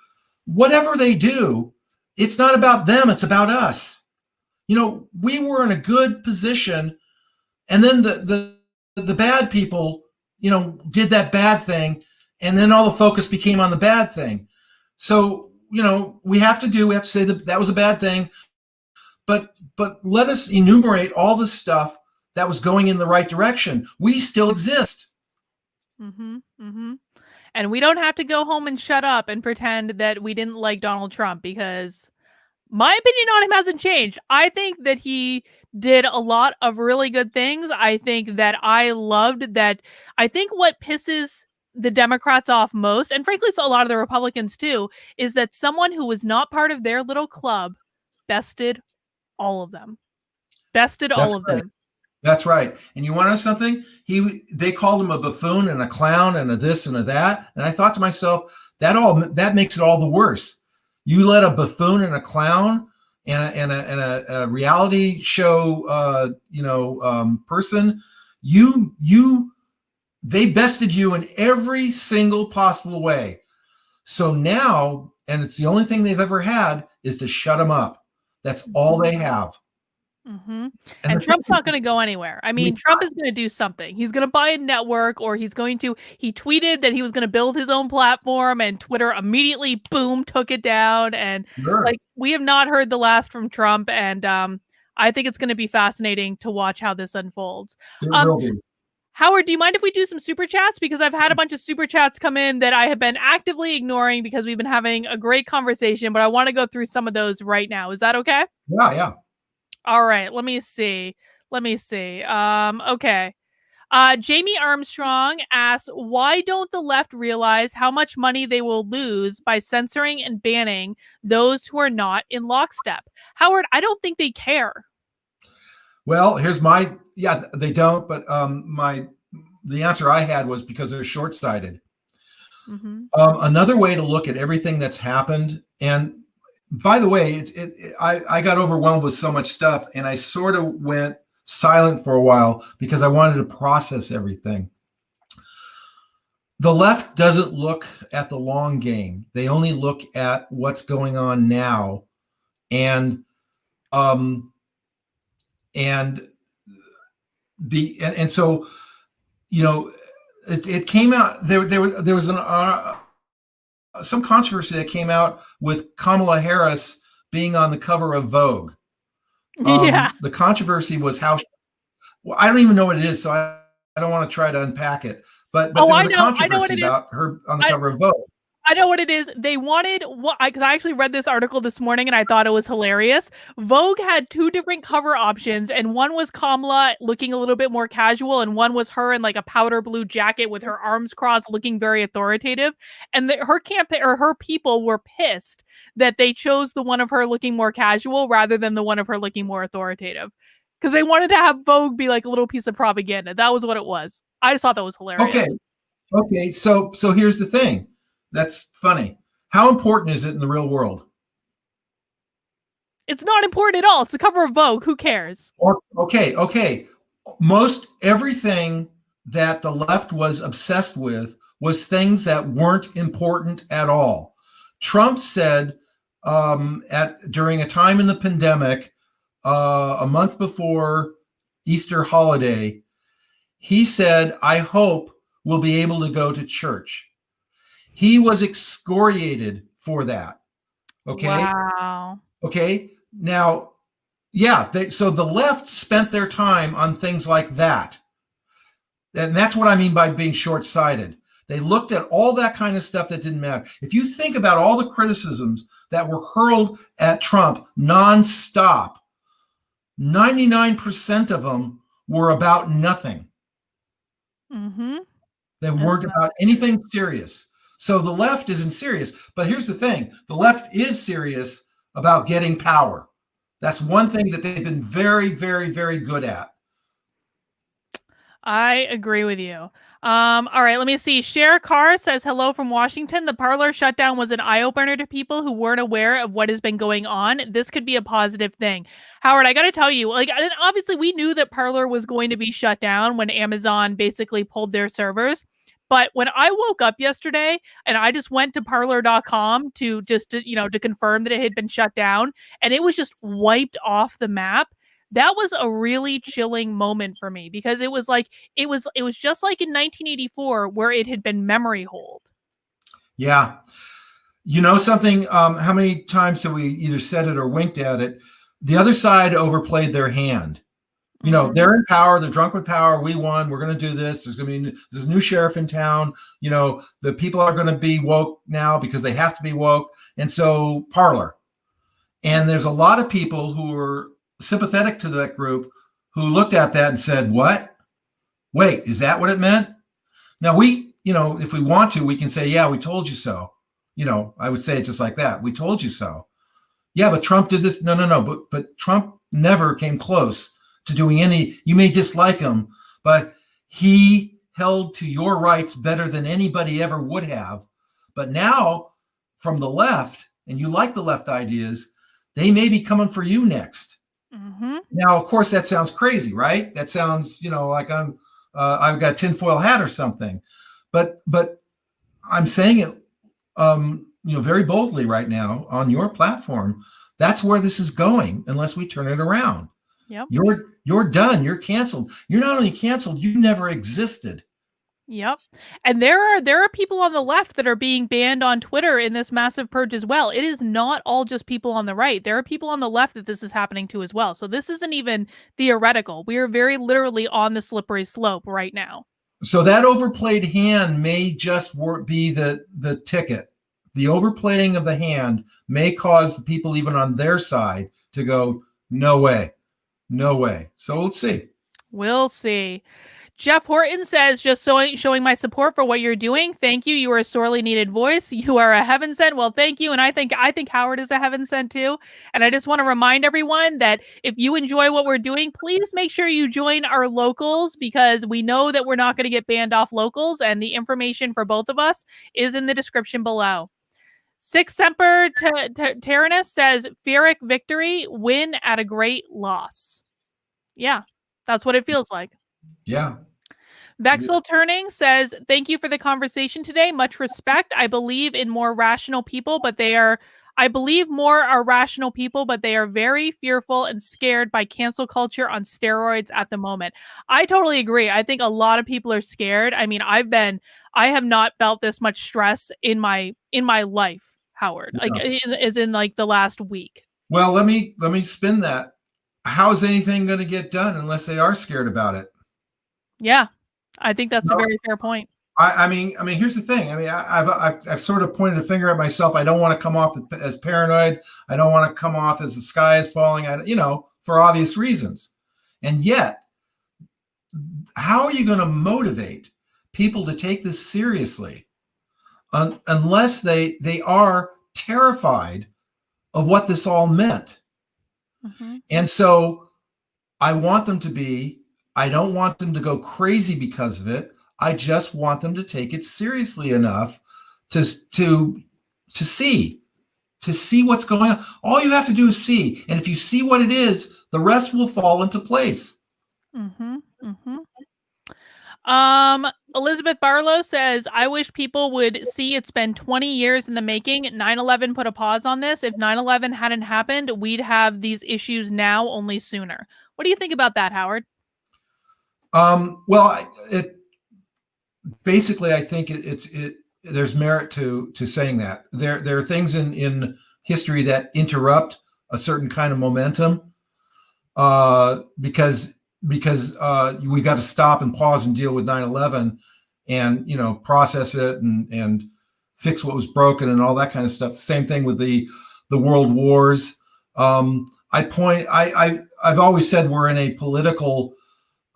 Whatever they do, it's not about them. It's about us. We were in a good position, and then the bad people, did that bad thing, and then all the focus became on the bad thing. So, we have to say that was a bad thing, but let us enumerate all the stuff that was going in the right direction. We still exist. Mm-hmm. Mm-hmm. And we don't have to go home and shut up and pretend that we didn't like Donald Trump, because my opinion on him hasn't changed. I think that he did a lot of really good things. I think that I loved that. I think what pisses the Democrats off most, and frankly, so a lot of the Republicans too, is that someone who was not part of their little club bested all of them. All of them. That's right. And you want to know something? They called him a buffoon and a clown and a this and a that. And I thought to myself, that makes it all the worse. You let a buffoon and a clown and a reality show person, they bested you in every single possible way. So now, and it's the only thing they've ever had, is to shut them up. That's all they have. Mhm. And And the Trump's not thing, gonna go anywhere. I he- mean, Trump is gonna do something. He's gonna buy a network, or he tweeted that he was gonna build his own platform, and Twitter immediately, boom, took it down, and, sure, like, we have not heard the last from Trump, and, I think it's gonna be fascinating to watch how this unfolds. it Um, will be. Howard, do you mind if we do some super chats? Because I've had a bunch of super chats come in that I have been actively ignoring because we've been having a great conversation, but I wanna go through some of those right now. Is that okay? Yeah, yeah. All right, let me see. Let me see. Okay. Jamie Armstrong asks, why don't the left realize how much money they will lose by censoring and banning those who are not in lockstep? Howard, I don't think they care. Well, here's my yeah. They don't, but the answer I had was because they're short-sighted. Hmm. Another way to look at everything that's happened, and by the way, I got overwhelmed with so much stuff, and I sort of went silent for a while because I wanted to process everything. The left doesn't look at the long game; they only look at what's going on now, and um, and and so it came out there was some controversy that came out with Kamala Harris being on the cover of Vogue. Yeah. The controversy was how well, I don't even know what it is, so I don't want to try to unpack it. But Oh, there was a I know what controversy it is. about her on the I, cover of Vogue. I know what it is. They wanted what because I actually read this article this morning and I thought it was hilarious. Vogue had two different cover options, and one was Kamala looking a little bit more casual, and one was her in like a powder blue jacket with her arms crossed, looking very authoritative. And her campaign or her people were pissed that they chose the one of her looking more casual rather than the one of her looking more authoritative. Because they wanted to have Vogue be like a little piece of propaganda. That was what it was. I just thought that was Okay, hilarious. okay. So here's the thing. That's funny. How important is it in the real world? It's not important at all. It's the cover of Vogue. Who cares? Okay. Most everything that the left was obsessed with was things that weren't important at all. Trump said at during a time in the pandemic, a month before Easter holiday, he said, "I hope we'll be able to go to church." He was excoriated for that. Okay. Wow. Okay. Now, yeah, so the left spent their time on things like that. And that's what I mean by being short sighted. They looked at all that kind of stuff that didn't matter. If you think about all the criticisms that were hurled at Trump nonstop, 99% of them were about nothing. Mhm. They weren't about anything serious. So the left isn't serious. But here's the thing, the left is serious about getting power. That's one thing that they've been very, very, very good at. I agree with you. All right, let me see. Cher Carr says hello from Washington. The Parler shutdown was an eye opener to people who weren't aware of what has been going on. This could be a positive thing. Howard, I got to tell you, like, and obviously we knew that Parler was going to be shut down when Amazon basically pulled their servers. But when I woke up yesterday and I just went to parlor.com to confirm that it had been shut down and it was just wiped off the map, that was a really chilling moment for me because it was like it was just like in 1984 where it had been memory hold. Yeah. You know something? How many times have we either said it or winked at it? The other side overplayed their hand. Mhm. They're in power. They're drunk with power. We won. We're going to do this. There's a new sheriff in town. The people are going to be woke now because they have to be woke. And so Parler. And there's a lot of people who are sympathetic to that group who looked at that and said, "What? Wait, is that what it meant?" Now if we want to, we can say, "Yeah, we told you so." I would say it just like that. We told you so. Yeah, but Trump did this. No. But Trump never came close to doing any. You may dislike him, but he held to your rights better than anybody ever would have. But now, from the left, and you like the left ideas, they may be coming for you next. Mhm. Now, of course, that sounds crazy, right? That sounds, like I've got a tinfoil hat or something. But I'm saying it, very boldly right now on your platform. That's where this is going, unless we turn it around. Yep. You're done. You're canceled. You're not only canceled, you never existed. Yep. And there are people on the left that are being banned on Twitter in this massive purge as well. It is not all just people on the right. There are people on the left that this is happening to as well. So this isn't even theoretical. We are very literally on the slippery slope right now. So that overplayed hand may just be the ticket. The overplaying of the hand may cause the people even on their side to go, no way, no way. So let's see. We'll see. Jeff Horton says, just showing my support for what you're doing. Thank you. You are a sorely needed voice. You are a heaven sent. Well, thank you. And I think Howard is a heaven sent too. And I just want to remind everyone that if you enjoy what we're doing, please make sure you join our locals, because we know that we're not going to get banned off locals. And the information for both of us is in the description below. Six Semper Tyrannus says, Pyrrhic victory, win at a great loss. Yeah, that's what it feels like. Yeah. Vexel Turning says, thank you for the conversation today. Much respect. I believe more are rational people, but they are very fearful and scared by cancel culture on steroids at the moment. I totally agree. I think a lot of people are scared. I mean, I have not felt this much stress in my life, Howard, Yeah. like as in like the last week. Well, let me spin that. How's anything going to get done unless they are scared about it? Yeah. I think that's a very fair point. I mean, here's the thing. I mean, I've sort of pointed a finger at myself. I don't want to come off as paranoid. I don't want to come off as the sky is falling. For obvious reasons. And yet, how are you going to motivate people to take this seriously unless they are terrified of what this all meant? Mm-hmm. And so, I want them to be. I don't want them to go crazy because of it. I just want them to take it seriously enough to see what's going on. All you have to do is see. And if you see what it is, the rest will fall into place. Mm-hmm. Elizabeth Barlow says, I wish people would see it's been 20 years in the making. 9/11 put a pause on this. If 9/11 hadn't happened, we'd have these issues now, only sooner. What do you think about that, Howard? Well, basically, I think there's merit to saying that. There are things in history that interrupt a certain kind of momentum, because we got to stop and pause and deal with 9/11 and process it and fix what was broken and all that kind of stuff. Same thing with the world wars. I've always said we're in a political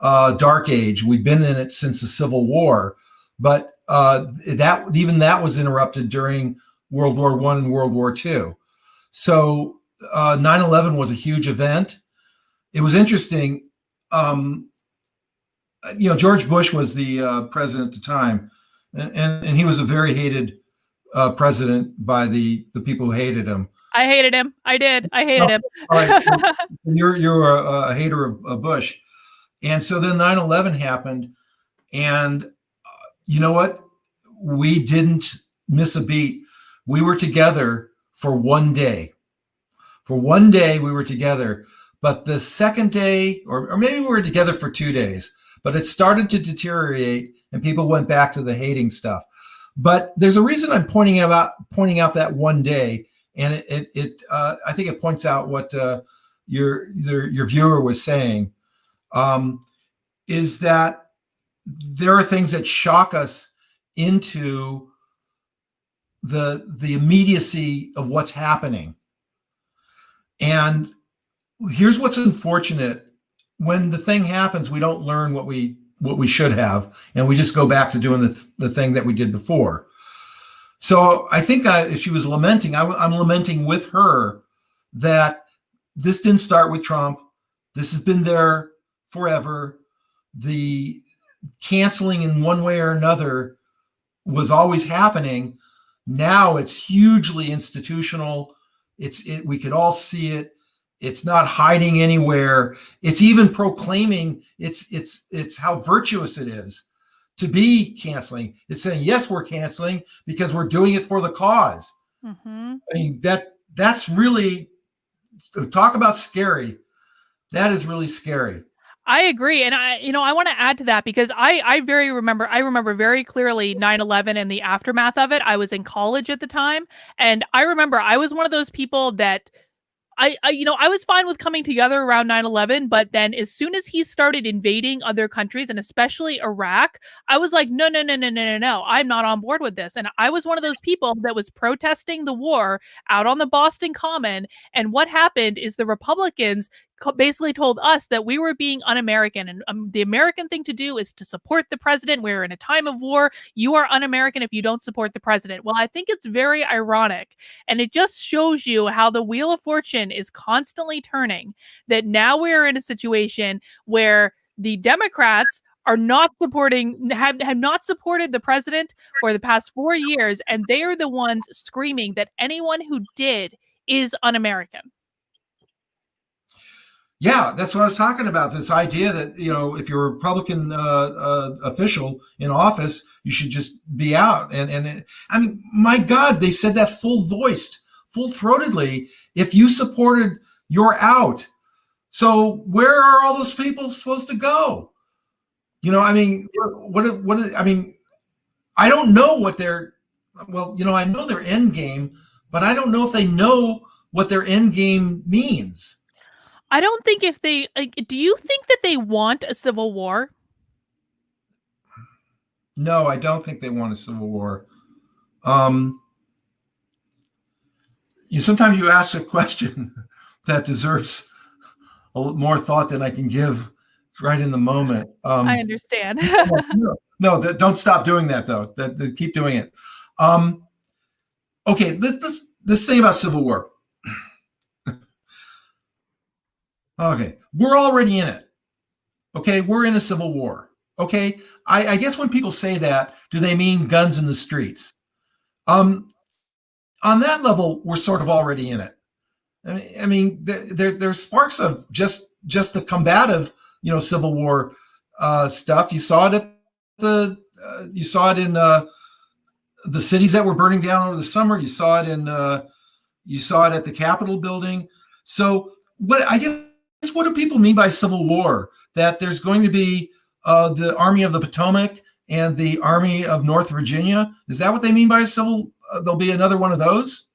dark age. We've been in it since the Civil War, but that was interrupted during World War I and World War II. So 9/11 was a huge event. It was interesting. George Bush was the president at the time, and he was a very hated president by the people who hated him. I hated him. I did. I hated him. All right. You're a hater of Bush. And so then 9/11 happened, and you know what? We didn't miss a beat. We were together for one day. For one day, we were together. But the second day, or maybe we were together for 2 days, but it started to deteriorate, and people went back to the hating stuff. But there's a reason I'm pointing out that one day, and I think it points out what your viewer was saying. Is that there are things that shock us into the immediacy of what's happening. And here's what's unfortunate. When the thing happens, we don't learn what we should have, and we just go back to doing the thing that we did before. So I think if she was lamenting, I'm lamenting with her that this didn't start with Trump. This has been there forever. The canceling in one way or another was always happening. Now it's hugely institutional. We could all see it. It's not hiding anywhere. It's even proclaiming it's how virtuous it is to be canceling. It's saying, yes, we're canceling because we're doing it for the cause. Mm-hmm. I mean, that's really, talk about scary. That is really scary. I agree. And I want to add to that because I remember very clearly 9/11 and the aftermath of it. I was in college at the time. And I remember I was one of those people that I was fine with coming together around 9/11, but then as soon as he started invading other countries and especially Iraq, I was like, no, no, no, no, no, no, no, I'm not on board with this. And I was one of those people that was protesting the war out on the Boston Common. And what happened is the Republicans basically told us that we were being un-American, and the American thing to do is to support the president. We're in a time of war. You are un-American if you don't support the president. Well, I think it's very ironic, and it just shows you how the wheel of fortune is constantly turning, that now we're in a situation where the Democrats are not supporting have not supported the president for the past 4 years, and they are the ones screaming that anyone who did is un-American. Yeah, that's what I was talking about. This idea that, if you're a Republican official in office, you should just be out. And I mean, my God, they said that full voiced, full throatedly. If you supported, you're out. So where are all those people supposed to go? I mean, I mean, I don't know what their, well, I know their end game, but I don't know if they know what their end game means. I don't think if they like, do you think that they want a civil war? No, I don't think they want a civil war. Um, sometimes you ask a question that deserves more thought than I can give right in the moment. I understand. No, don't stop doing that though. Keep doing it. Okay, this thing about civil war. Okay, we're already in it. Okay, we're in a civil war. Okay, I guess when people say that, do they mean guns in the streets? On that level, we're sort of already in it. I mean, there's sparks of just the combative, Civil War stuff. You saw it you saw it in the cities that were burning down over the summer. You saw it at the Capitol building. So, I guess, what do people mean by civil war? That there's going to be the Army of the Potomac and the Army of North Virginia? Is that what they mean by a civil? There'll be another one of those?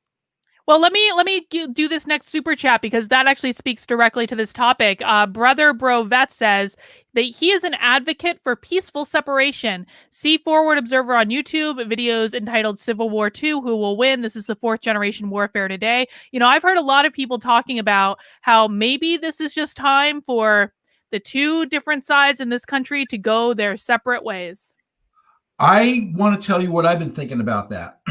Well, let me do this next super chat because that actually speaks directly to this topic. Brother Bro Vet says that he is an advocate for peaceful separation. See Forward Observer on YouTube, videos entitled Civil War II, Who Will Win? This is the fourth generation warfare today. I've heard a lot of people talking about how maybe this is just time for the two different sides in this country to go their separate ways. I want to tell you what I've been thinking about that.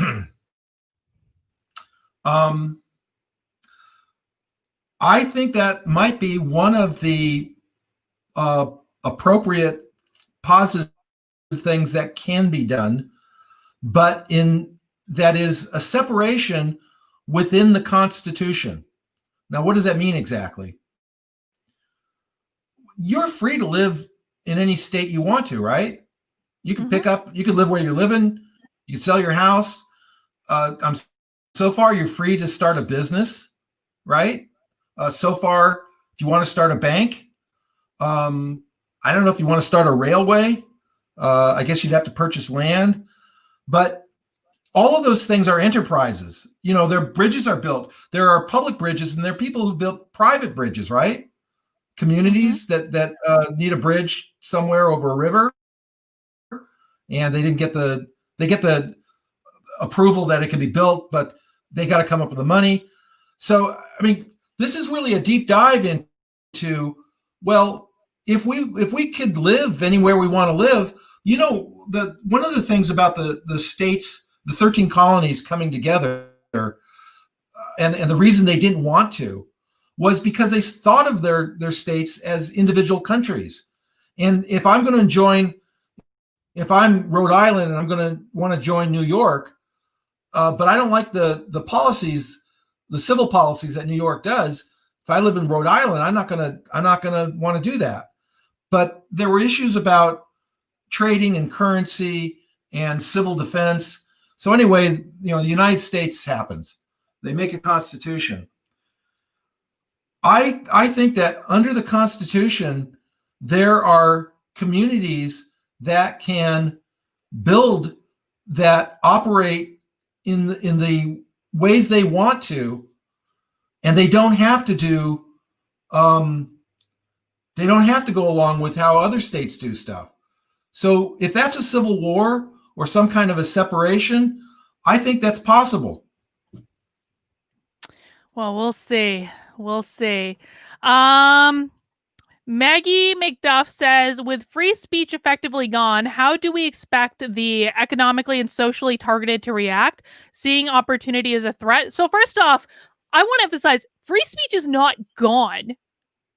I think that might be one of the appropriate positive things that can be done, but that is a separation within the Constitution. Now, what does that mean exactly? You're free to live in any state you want to, right? You can you can live where you're living. You can sell your house. So far, you're free to start a business, right? So far, if you want to start a bank, I don't know if you want to start a railway. I guess you'd have to purchase land. But all of those things are enterprises. Their bridges are built. There are public bridges, and there are people who built private bridges, right? Communities that need a bridge somewhere over a river, and they get the approval that it can be built, but they got to come up with the money. So, I mean, this is really a deep dive into, well, if we could live anywhere we want to live, one of the things about the states, the 13 colonies coming together, and the reason they didn't want to was because they thought of their states as individual countries. And if I'm Rhode Island and I'm going to want to join New York, but I don't like the policies, the civil policies that New York does. If I live in Rhode Island, I'm not gonna want to do that. But there were issues about trading and currency and civil defense. So anyway, the United States happens. They make a constitution. I think that under the Constitution, there are communities that can build, that operate in the ways they want to, and they don't have to do they don't have to go along with how other states do stuff. So if that's a civil war or some kind of a separation, I think that's possible. Well, we'll see. We'll see. Um, Maggie McDuff says, with free speech effectively gone, how do we expect the economically and socially targeted to react, seeing opportunity as a threat? So first off, I want to emphasize free speech is not gone.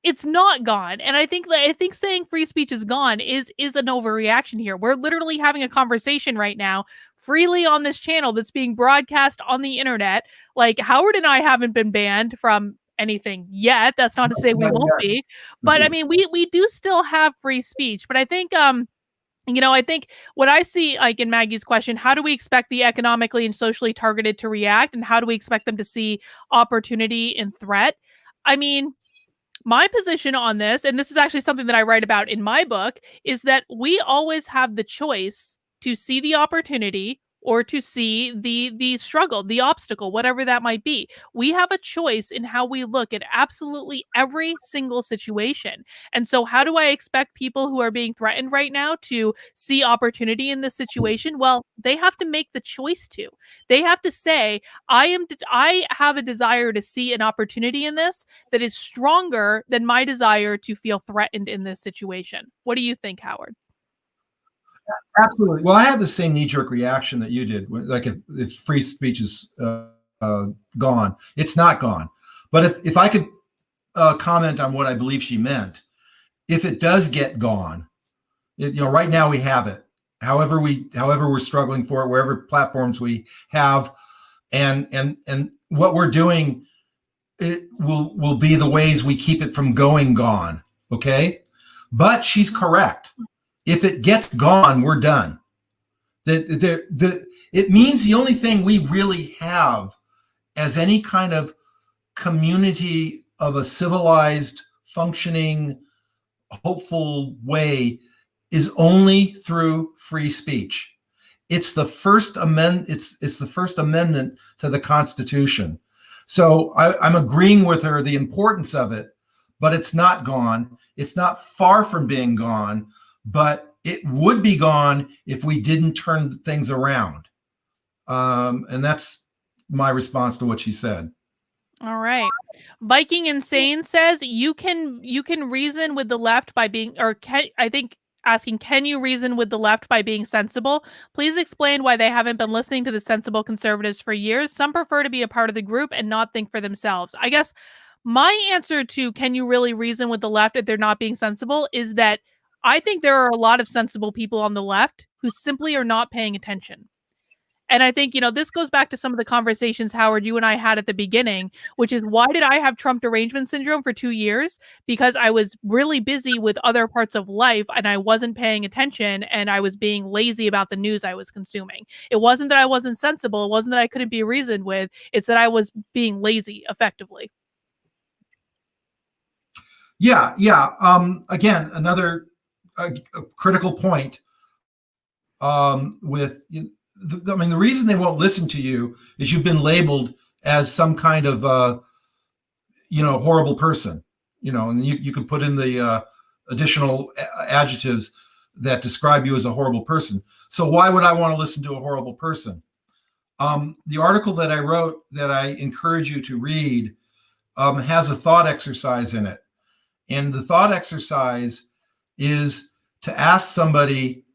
It's not gone. And I think saying free speech is gone is an overreaction here. We're literally having a conversation right now freely on this channel that's being broadcast on the internet. Like, Howard and I haven't been banned from anything yet. That's not to say we won't be. But I mean, we do still have free speech. But I think I think what I see, like in Maggie's question, how do we expect the economically and socially targeted to react, and how do we expect them to see opportunity and threat? I mean, my position on this, and this is actually something that I write about in my book, is that we always have the choice to see the opportunity or to see the struggle, the obstacle, whatever that might be. We have a choice in how we look at absolutely every single situation. And so how do I expect people who are being threatened right now to see opportunity in this situation? Well, they have to make the choice to. They have to say, I have a desire to see an opportunity in this that is stronger than my desire to feel threatened in this situation. What do you think, Howard? Absolutely. Well, I had the same knee-jerk reaction that you did. Like if free speech is gone, it's not gone. But if I could comment on what I believe she meant, if it does get gone, right now we have it. However we're struggling for it, wherever platforms we have, and what we're doing, it will be the ways we keep it from going gone. Okay, but she's correct. If it gets gone, we're done. It means the only thing we really have as any kind of community of a civilized, functioning, hopeful way is only through free speech. It's the first it's the First Amendment to the Constitution. So I'm agreeing with her, the importance of it, but it's not gone. It's not far from being gone, but it would be gone if we didn't turn things around. And that's my response to what she said. All right. Viking Insane says you can reason with the left by being, or can you reason with the left by being sensible? Please explain why they haven't been listening to the sensible conservatives for years. Some prefer to be a part of the group and not think for themselves. I guess my answer to can you really reason with the left if they're not being sensible is that I think there are a lot of sensible people on the left who simply are not paying attention. And I think, this goes back to some of the conversations, Howard, you and I had at the beginning, which is why did I have Trump derangement syndrome for 2 years? Because I was really busy with other parts of life and I wasn't paying attention and I was being lazy about the news I was consuming. It wasn't that I wasn't sensible. It wasn't that I couldn't be reasoned with. It's that I was being lazy effectively. Yeah. Again, another a critical point with the reason they won't listen to you is you've been labeled as some kind of horrible person, and you could put in the additional adjectives that describe you as a horrible person. So why would I want to listen to a horrible person? The article that I wrote that I encourage you to read has a thought exercise in it, and the thought exercise is to ask somebody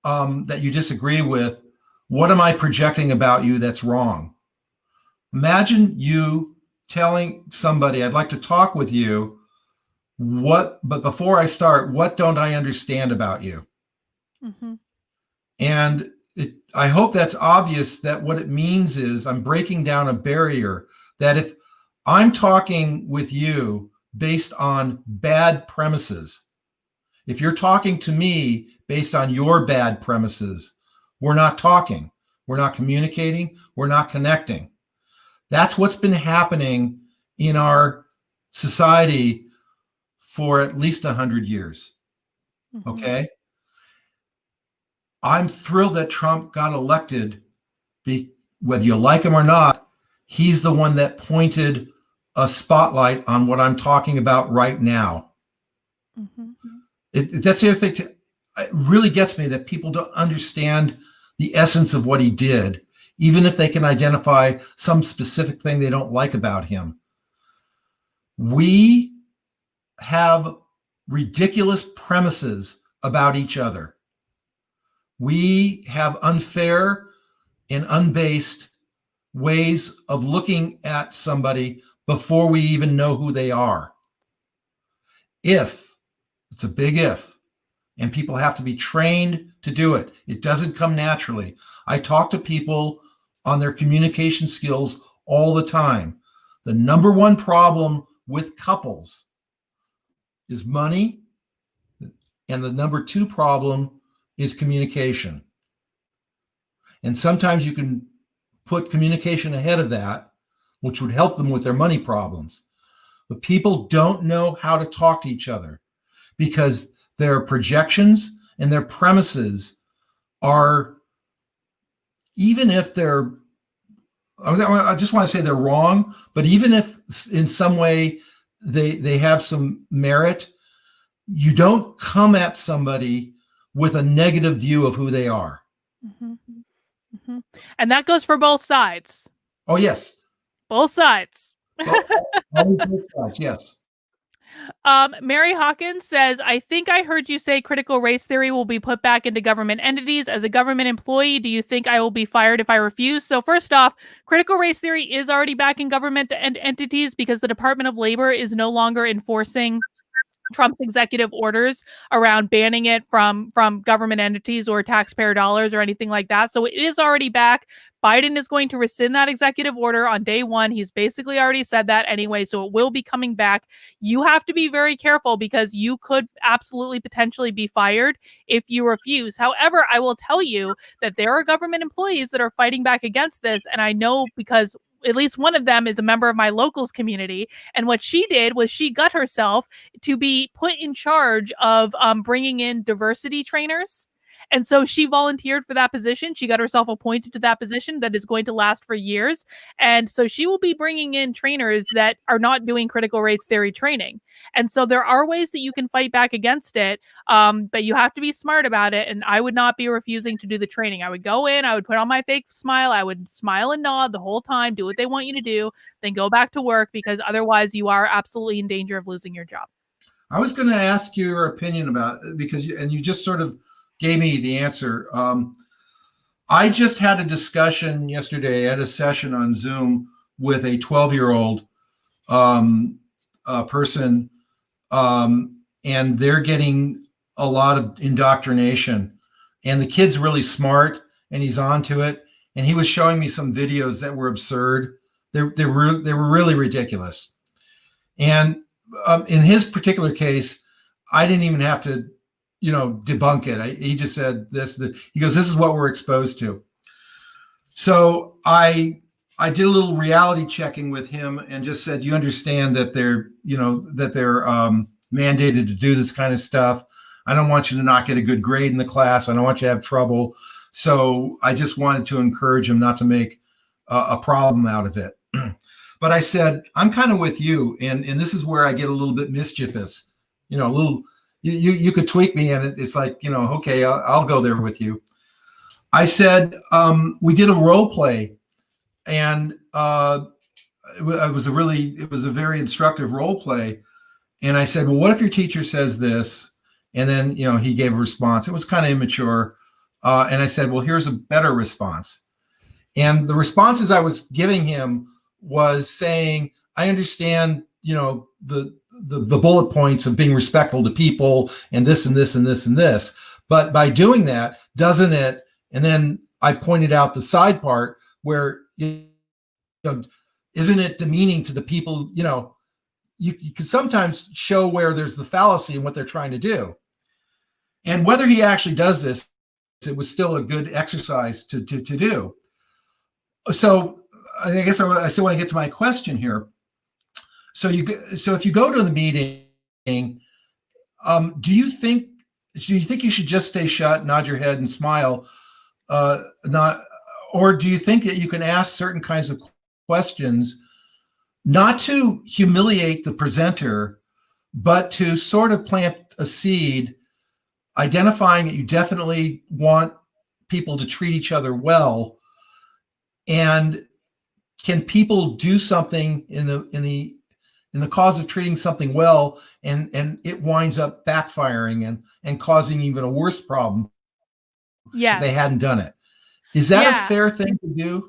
that you disagree with, what am I projecting about you that's wrong? Imagine you telling somebody, I'd like to talk with you, but before I start, what don't I understand about you? Mm-hmm. And I hope that's obvious that what it means is I'm breaking down a barrier, that if I'm talking with you based on bad premises, if you're talking to me based on your bad premises, we're not talking, we're not communicating, we're not connecting. That's what's been happening in our society for at least 100 years. Okay. I'm thrilled that Trump got elected. Whether you like him or not, he's the one that pointed a spotlight on what I'm talking about right now. That's the other thing. It really gets me that people don't understand the essence of what he did, even if they can identify some specific thing they don't like about him. We have ridiculous premises about each other. We have unfair and unbased ways of looking at somebody before we even know who they are. If, it's a big if, and people have to be trained to do it. It doesn't come naturally. I talk to people on their communication skills all the time. The number one problem with couples is money, and the number two problem is communication. And sometimes you can put communication ahead of that, which would help them with their money problems. But people don't know how to talk to each other because their projections and their premises are, even if they're, I just want to say they're wrong, but even if in some way they have some merit, you don't come at somebody with a negative view of who they are. And that goes for both sides. Oh, yes. Both sides. Both sides, yes. Mary Hawkins says, I think I heard you say critical race theory will be put back into government entities. As a government employee, do you think I will be fired if I refuse? So first off, critical race theory is already back in government entities because the Department of Labor is no longer enforcing Trump's executive orders around banning it from government entities or taxpayer dollars or anything like that. So it is already back. Biden is going to rescind that executive order on day one. He's basically already said that anyway, so it will be coming back. You have to be very careful because you could absolutely potentially be fired if you refuse. However, I will tell you that there are government employees that are fighting back against this, and I know because at least one of them is a member of my locals community. And what she did was she got herself to be put in charge of bringing in diversity trainers. And so she volunteered for that position. She got herself appointed to that position that is going to last for years. And so she will be bringing in trainers that are not doing critical race theory training. And so there are ways that you can fight back against it, but you have to be smart about it. And I would not be refusing to do the training. I would go in, I would put on my fake smile, I would smile and nod the whole time, do what they want you to do, then go back to work, because otherwise you are absolutely in danger of losing your job. I was going to ask your opinion about it because you just sort of gave me the answer. I just had a discussion yesterday at a session on Zoom with a 12-year-old person, and they're getting a lot of indoctrination. And the kid's really smart, and he's onto it. And he was showing me some videos that were absurd. They were really ridiculous. And in his particular case, I didn't even have to debunk it. He just said this. He goes, "This is what we're exposed to." So I did a little reality checking with him and just said, "You understand that they're mandated to do this kind of stuff. I don't want you to not get a good grade in the class. I don't want you to have trouble. So I just wanted to encourage him not to make a problem out of it." But I said, "I'm kind of with you, and this is where I get a little bit mischievous, a little." You could tweak me, and it's like, okay, I'll go there with you. I said, we did a role play, and it was a very instructive role play. And I said, well, what if your teacher says this? And then, he gave a response. It was kind of immature. And I said, well, here's a better response. And the responses I was giving him was saying, I understand, the bullet points of being respectful to people and this and this and this and this. But by doing that, doesn't it? And then I pointed out the side part where, isn't it demeaning to the people? You can sometimes show where there's the fallacy in what they're trying to do. And whether he actually does this, it was still a good exercise to do. So I guess I still want to get to my question here. So if you go to the meeting, do you think you should just stay shut, nod your head, and smile? Not, or do you think that you can ask certain kinds of questions, not to humiliate the presenter, but to sort of plant a seed, identifying that you definitely want people to treat each other well, and can people do something in the cause of treating something well, and it winds up backfiring and causing even a worse problem if they Yes. hadn't done it. Is that a Yeah. fair thing to do?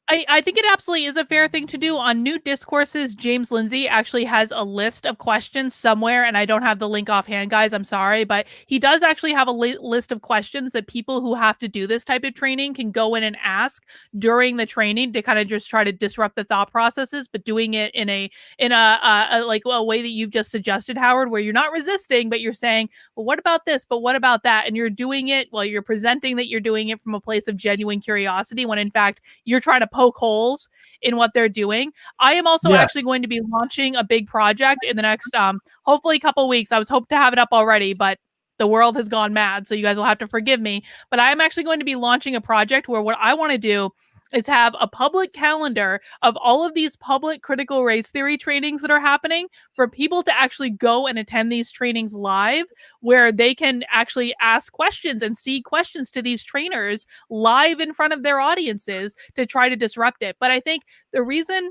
I think it absolutely is a fair thing to do. On New Discourses, James Lindsay actually has a list of questions somewhere, and I don't have the link offhand, guys. I'm sorry, but he does actually have a list of questions that people who have to do this type of training can go in and ask during the training to kind of just try to disrupt the thought processes, but doing it in a like a way that you've just suggested, Howard, where you're not resisting, but you're saying, well, what about this? But what about that? And you're doing it while you're presenting that you're doing it from a place of genuine curiosity, when in fact you're trying to poke holes in what they're doing. I am also Yeah. actually going to be launching a big project in the next hopefully couple weeks. I was hoping to have it up already, but the world has gone mad, so you guys will have to forgive me. But I am actually going to be launching a project where what I want to do is have a public calendar of all of these public critical race theory trainings that are happening for people to actually go and attend these trainings live, where they can actually ask questions and see questions to these trainers live in front of their audiences to try to disrupt it. But I think the reason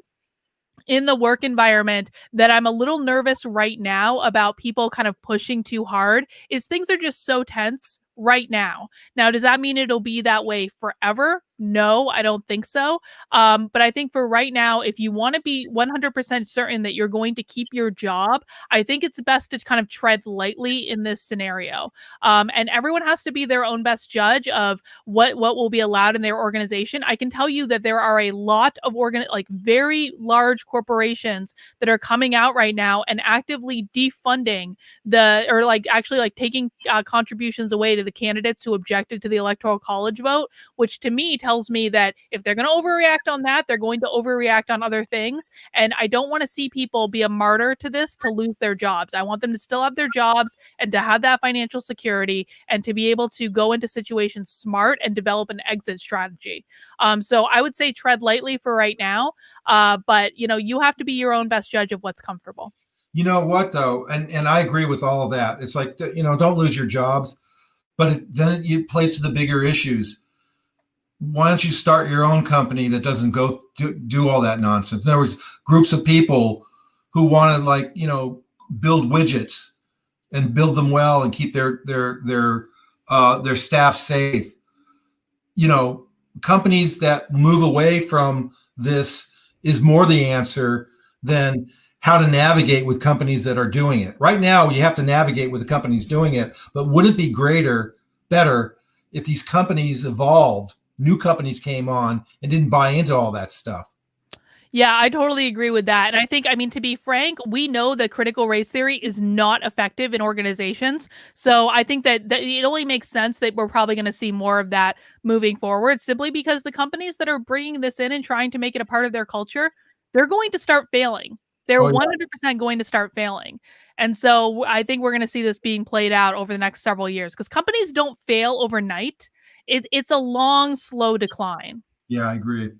in the work environment that I'm a little nervous right now about people kind of pushing too hard is things are just so tense right now. Now, does that mean it'll be that way forever? No, I don't think so. But I think for right now, if you want to be 100% certain that you're going to keep your job, I think it's best to kind of tread lightly in this scenario. And everyone has to be their own best judge of what will be allowed in their organization. I can tell you that there are a lot of like very large corporations that are coming out right now and actively defunding actually like taking contributions away to the candidates who objected to the electoral college vote, which to me tells me that if they're going to overreact on that, they're going to overreact on other things. And I don't want to see people be a martyr to this to lose their jobs. I want them to still have their jobs and to have that financial security and to be able to go into situations smart and develop an exit strategy. So I would say tread lightly for right now. But you have to be your own best judge of what's comfortable. You know what though, and I agree with all of that. It's like, don't lose your jobs, but then it plays to the bigger issues. Why don't you start your own company that doesn't go do all that nonsense? There was groups of people who want to build widgets and build them well and keep their staff safe. Companies that move away from this is more the answer than how to navigate with companies that are doing it. Right now, you have to navigate with the companies doing it, but wouldn't it be better if these companies evolved, new companies came on and didn't buy into all that stuff? Yeah, I totally agree with that. And I think, to be frank, we know that critical race theory is not effective in organizations. So I think that it only makes sense that we're probably going to see more of that moving forward, simply because the companies that are bringing this in and trying to make it a part of their culture, they're going to start failing. They're Oh, yeah. 100% going to start failing. And so I think we're going to see this being played out over the next several years because companies don't fail overnight. It's a long, slow decline. Yeah, I agree.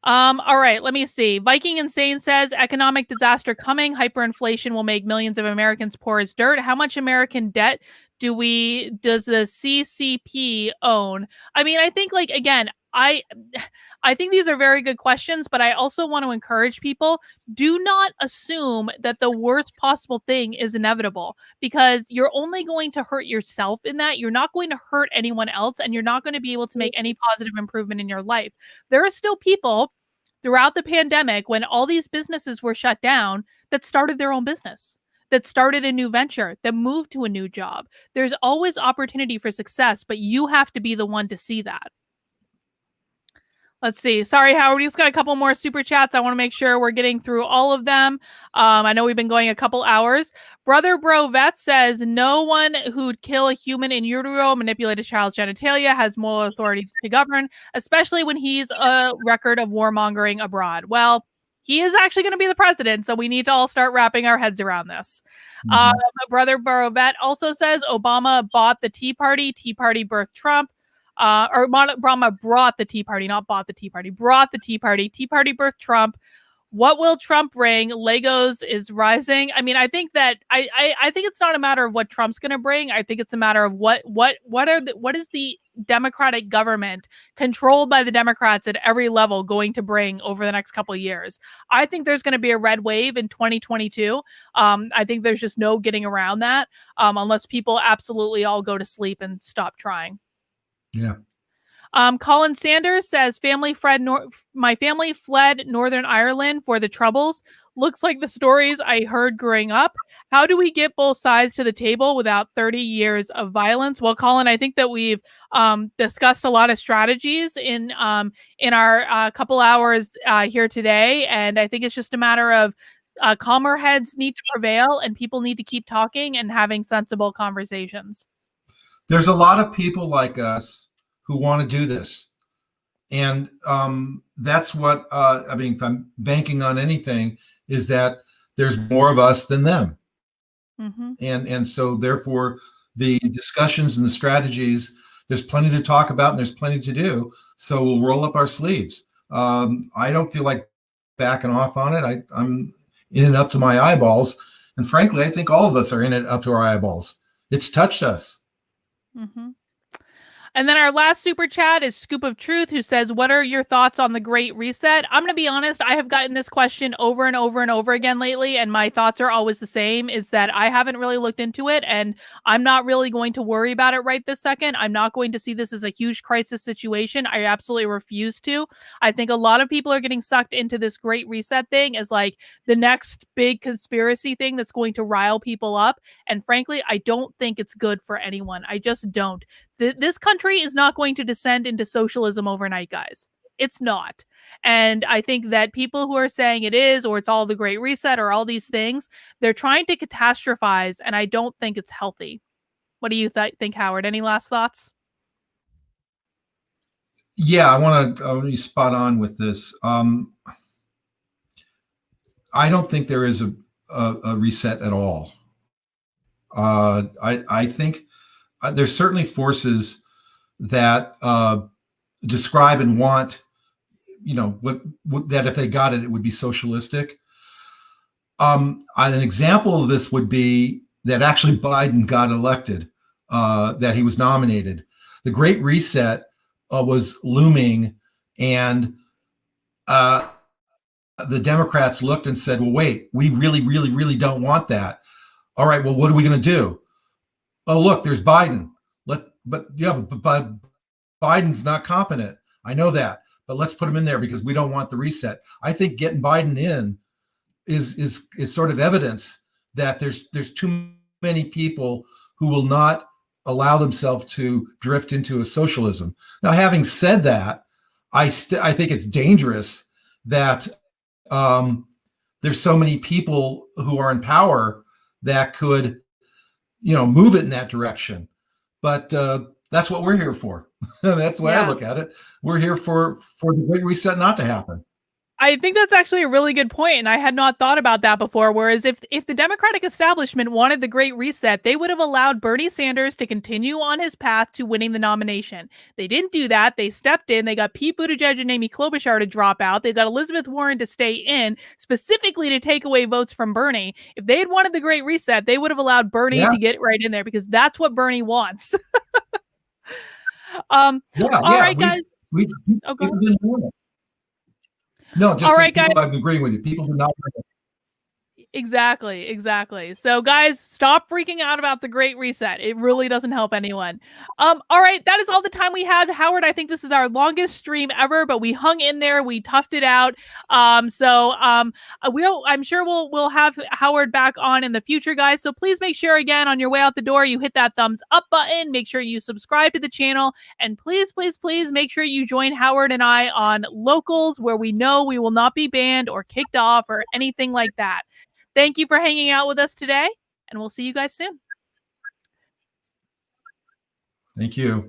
All right, let me see. Viking Insane says economic disaster coming. Hyperinflation will make millions of Americans poor as dirt. How much American debt does the CCP own? I think again, I think these are very good questions, but I also want to encourage people, do not assume that the worst possible thing is inevitable, because you're only going to hurt yourself in that. You're not going to hurt anyone else, and you're not going to be able to make any positive improvement in your life. There are still people throughout the pandemic, when all these businesses were shut down, that started their own business, that started a new venture, that moved to a new job. There's always opportunity for success, but you have to be the one to see that. Let's see. Sorry, Howard. We just got a couple more super chats. I want to make sure we're getting through all of them. I know we've been going a couple hours. Brother Bro Vet says, no one who'd kill a human in utero, manipulate a child's genitalia, has moral authority to govern, especially when he's a record of warmongering abroad. Well, he is actually going to be the president. So we need to all start wrapping our heads around this. My brother Barovet also says Obama bought the Tea Party. Tea Party birthed Trump. Obama brought the Tea Party, not bought the Tea Party, brought the Tea Party. Tea Party birthed Trump. What will Trump bring? Legos is rising. I mean, I think that I think it's not a matter of what Trump's going to bring. I think it's a matter of what is the Democratic government controlled by the Democrats at every level going to bring over the next couple of years. I think there's going to be a red wave in 2022. I think there's just no getting around that unless people absolutely all go to sleep and stop trying. Yeah. Colin Sanders says, my family fled Northern Ireland for the Troubles. Looks like the stories I heard growing up. How do we get both sides to the table without 30 years of violence? Well, Colin, I think that we've discussed a lot of strategies in our couple hours here today. And I think it's just a matter of calmer heads need to prevail and people need to keep talking and having sensible conversations. There's a lot of people like us who want to do this. And that's what, I mean, if I'm banking on anything, is that there's more of us than them. Mm-hmm. And so therefore, the discussions and the strategies, there's plenty to talk about and there's plenty to do. So we'll roll up our sleeves. I don't feel like backing off on it. I'm in it up to my eyeballs. And frankly, I think all of us are in it up to our eyeballs. It's touched us. Mm-hmm. And then our last super chat is Scoop of Truth, who says, what are your thoughts on the Great Reset? I'm going to be honest, I have gotten this question over and over and over again lately, and my thoughts are always the same, is that I haven't really looked into it, and I'm not really going to worry about it right this second. I'm not going to see this as a huge crisis situation. I absolutely refuse to. I think a lot of people are getting sucked into this Great Reset thing as like the next big conspiracy thing that's going to rile people up, and frankly, I don't think it's good for anyone. I just don't. This country is not going to descend into socialism overnight, guys. It's not. And I think that people who are saying it is, or it's all the Great Reset, or all these things, they're trying to catastrophize, and I don't think it's healthy. What do you think, Howard? Any last thoughts? Yeah, I want to be spot on with this. I don't think there is a reset at all. I think there's certainly forces that describe and want, what that if they got it, it would be socialistic. An example of this would be that actually Biden got elected, that he was nominated. The Great Reset was looming, and the Democrats looked and said, well, wait, we really, really, really don't want that. All right, well, what are we going to do? Oh, look, there's Biden. But Biden's not competent. I know that, but let's put him in there because we don't want the reset. I think getting Biden in is sort of evidence that there's too many people who will not allow themselves to drift into a socialism. Now, having said that, I think it's dangerous that there's so many people who are in power that could, move it in that direction. But that's what we're here for. That's the way I look at it. We're here for the Great Reset not to happen. I think that's actually a really good point, and I had not thought about that before. Whereas if the Democratic establishment wanted the Great Reset, they would have allowed Bernie Sanders to continue on his path to winning the nomination. They didn't do that. They stepped in. They got Pete Buttigieg and Amy Klobuchar to drop out. They got Elizabeth Warren to stay in, specifically to take away votes from Bernie. If they had wanted the Great Reset, they would have allowed Bernie to get right in there because that's what Bernie wants. All right, guys. No, just all right, guys. I'm agreeing with you. People do not. Exactly. So guys, stop freaking out about the Great Reset. It really doesn't help anyone. All right, that is all the time we have. Howard, I think this is our longest stream ever, but we hung in there. We toughed it out. I'm sure we'll have Howard back on in the future, guys. So please make sure, again, on your way out the door, you hit that thumbs up button. Make sure you subscribe to the channel, and please make sure you join Howard and I on Locals, where we know we will not be banned or kicked off or anything like that. Thank you for hanging out with us today, and we'll see you guys soon. Thank you.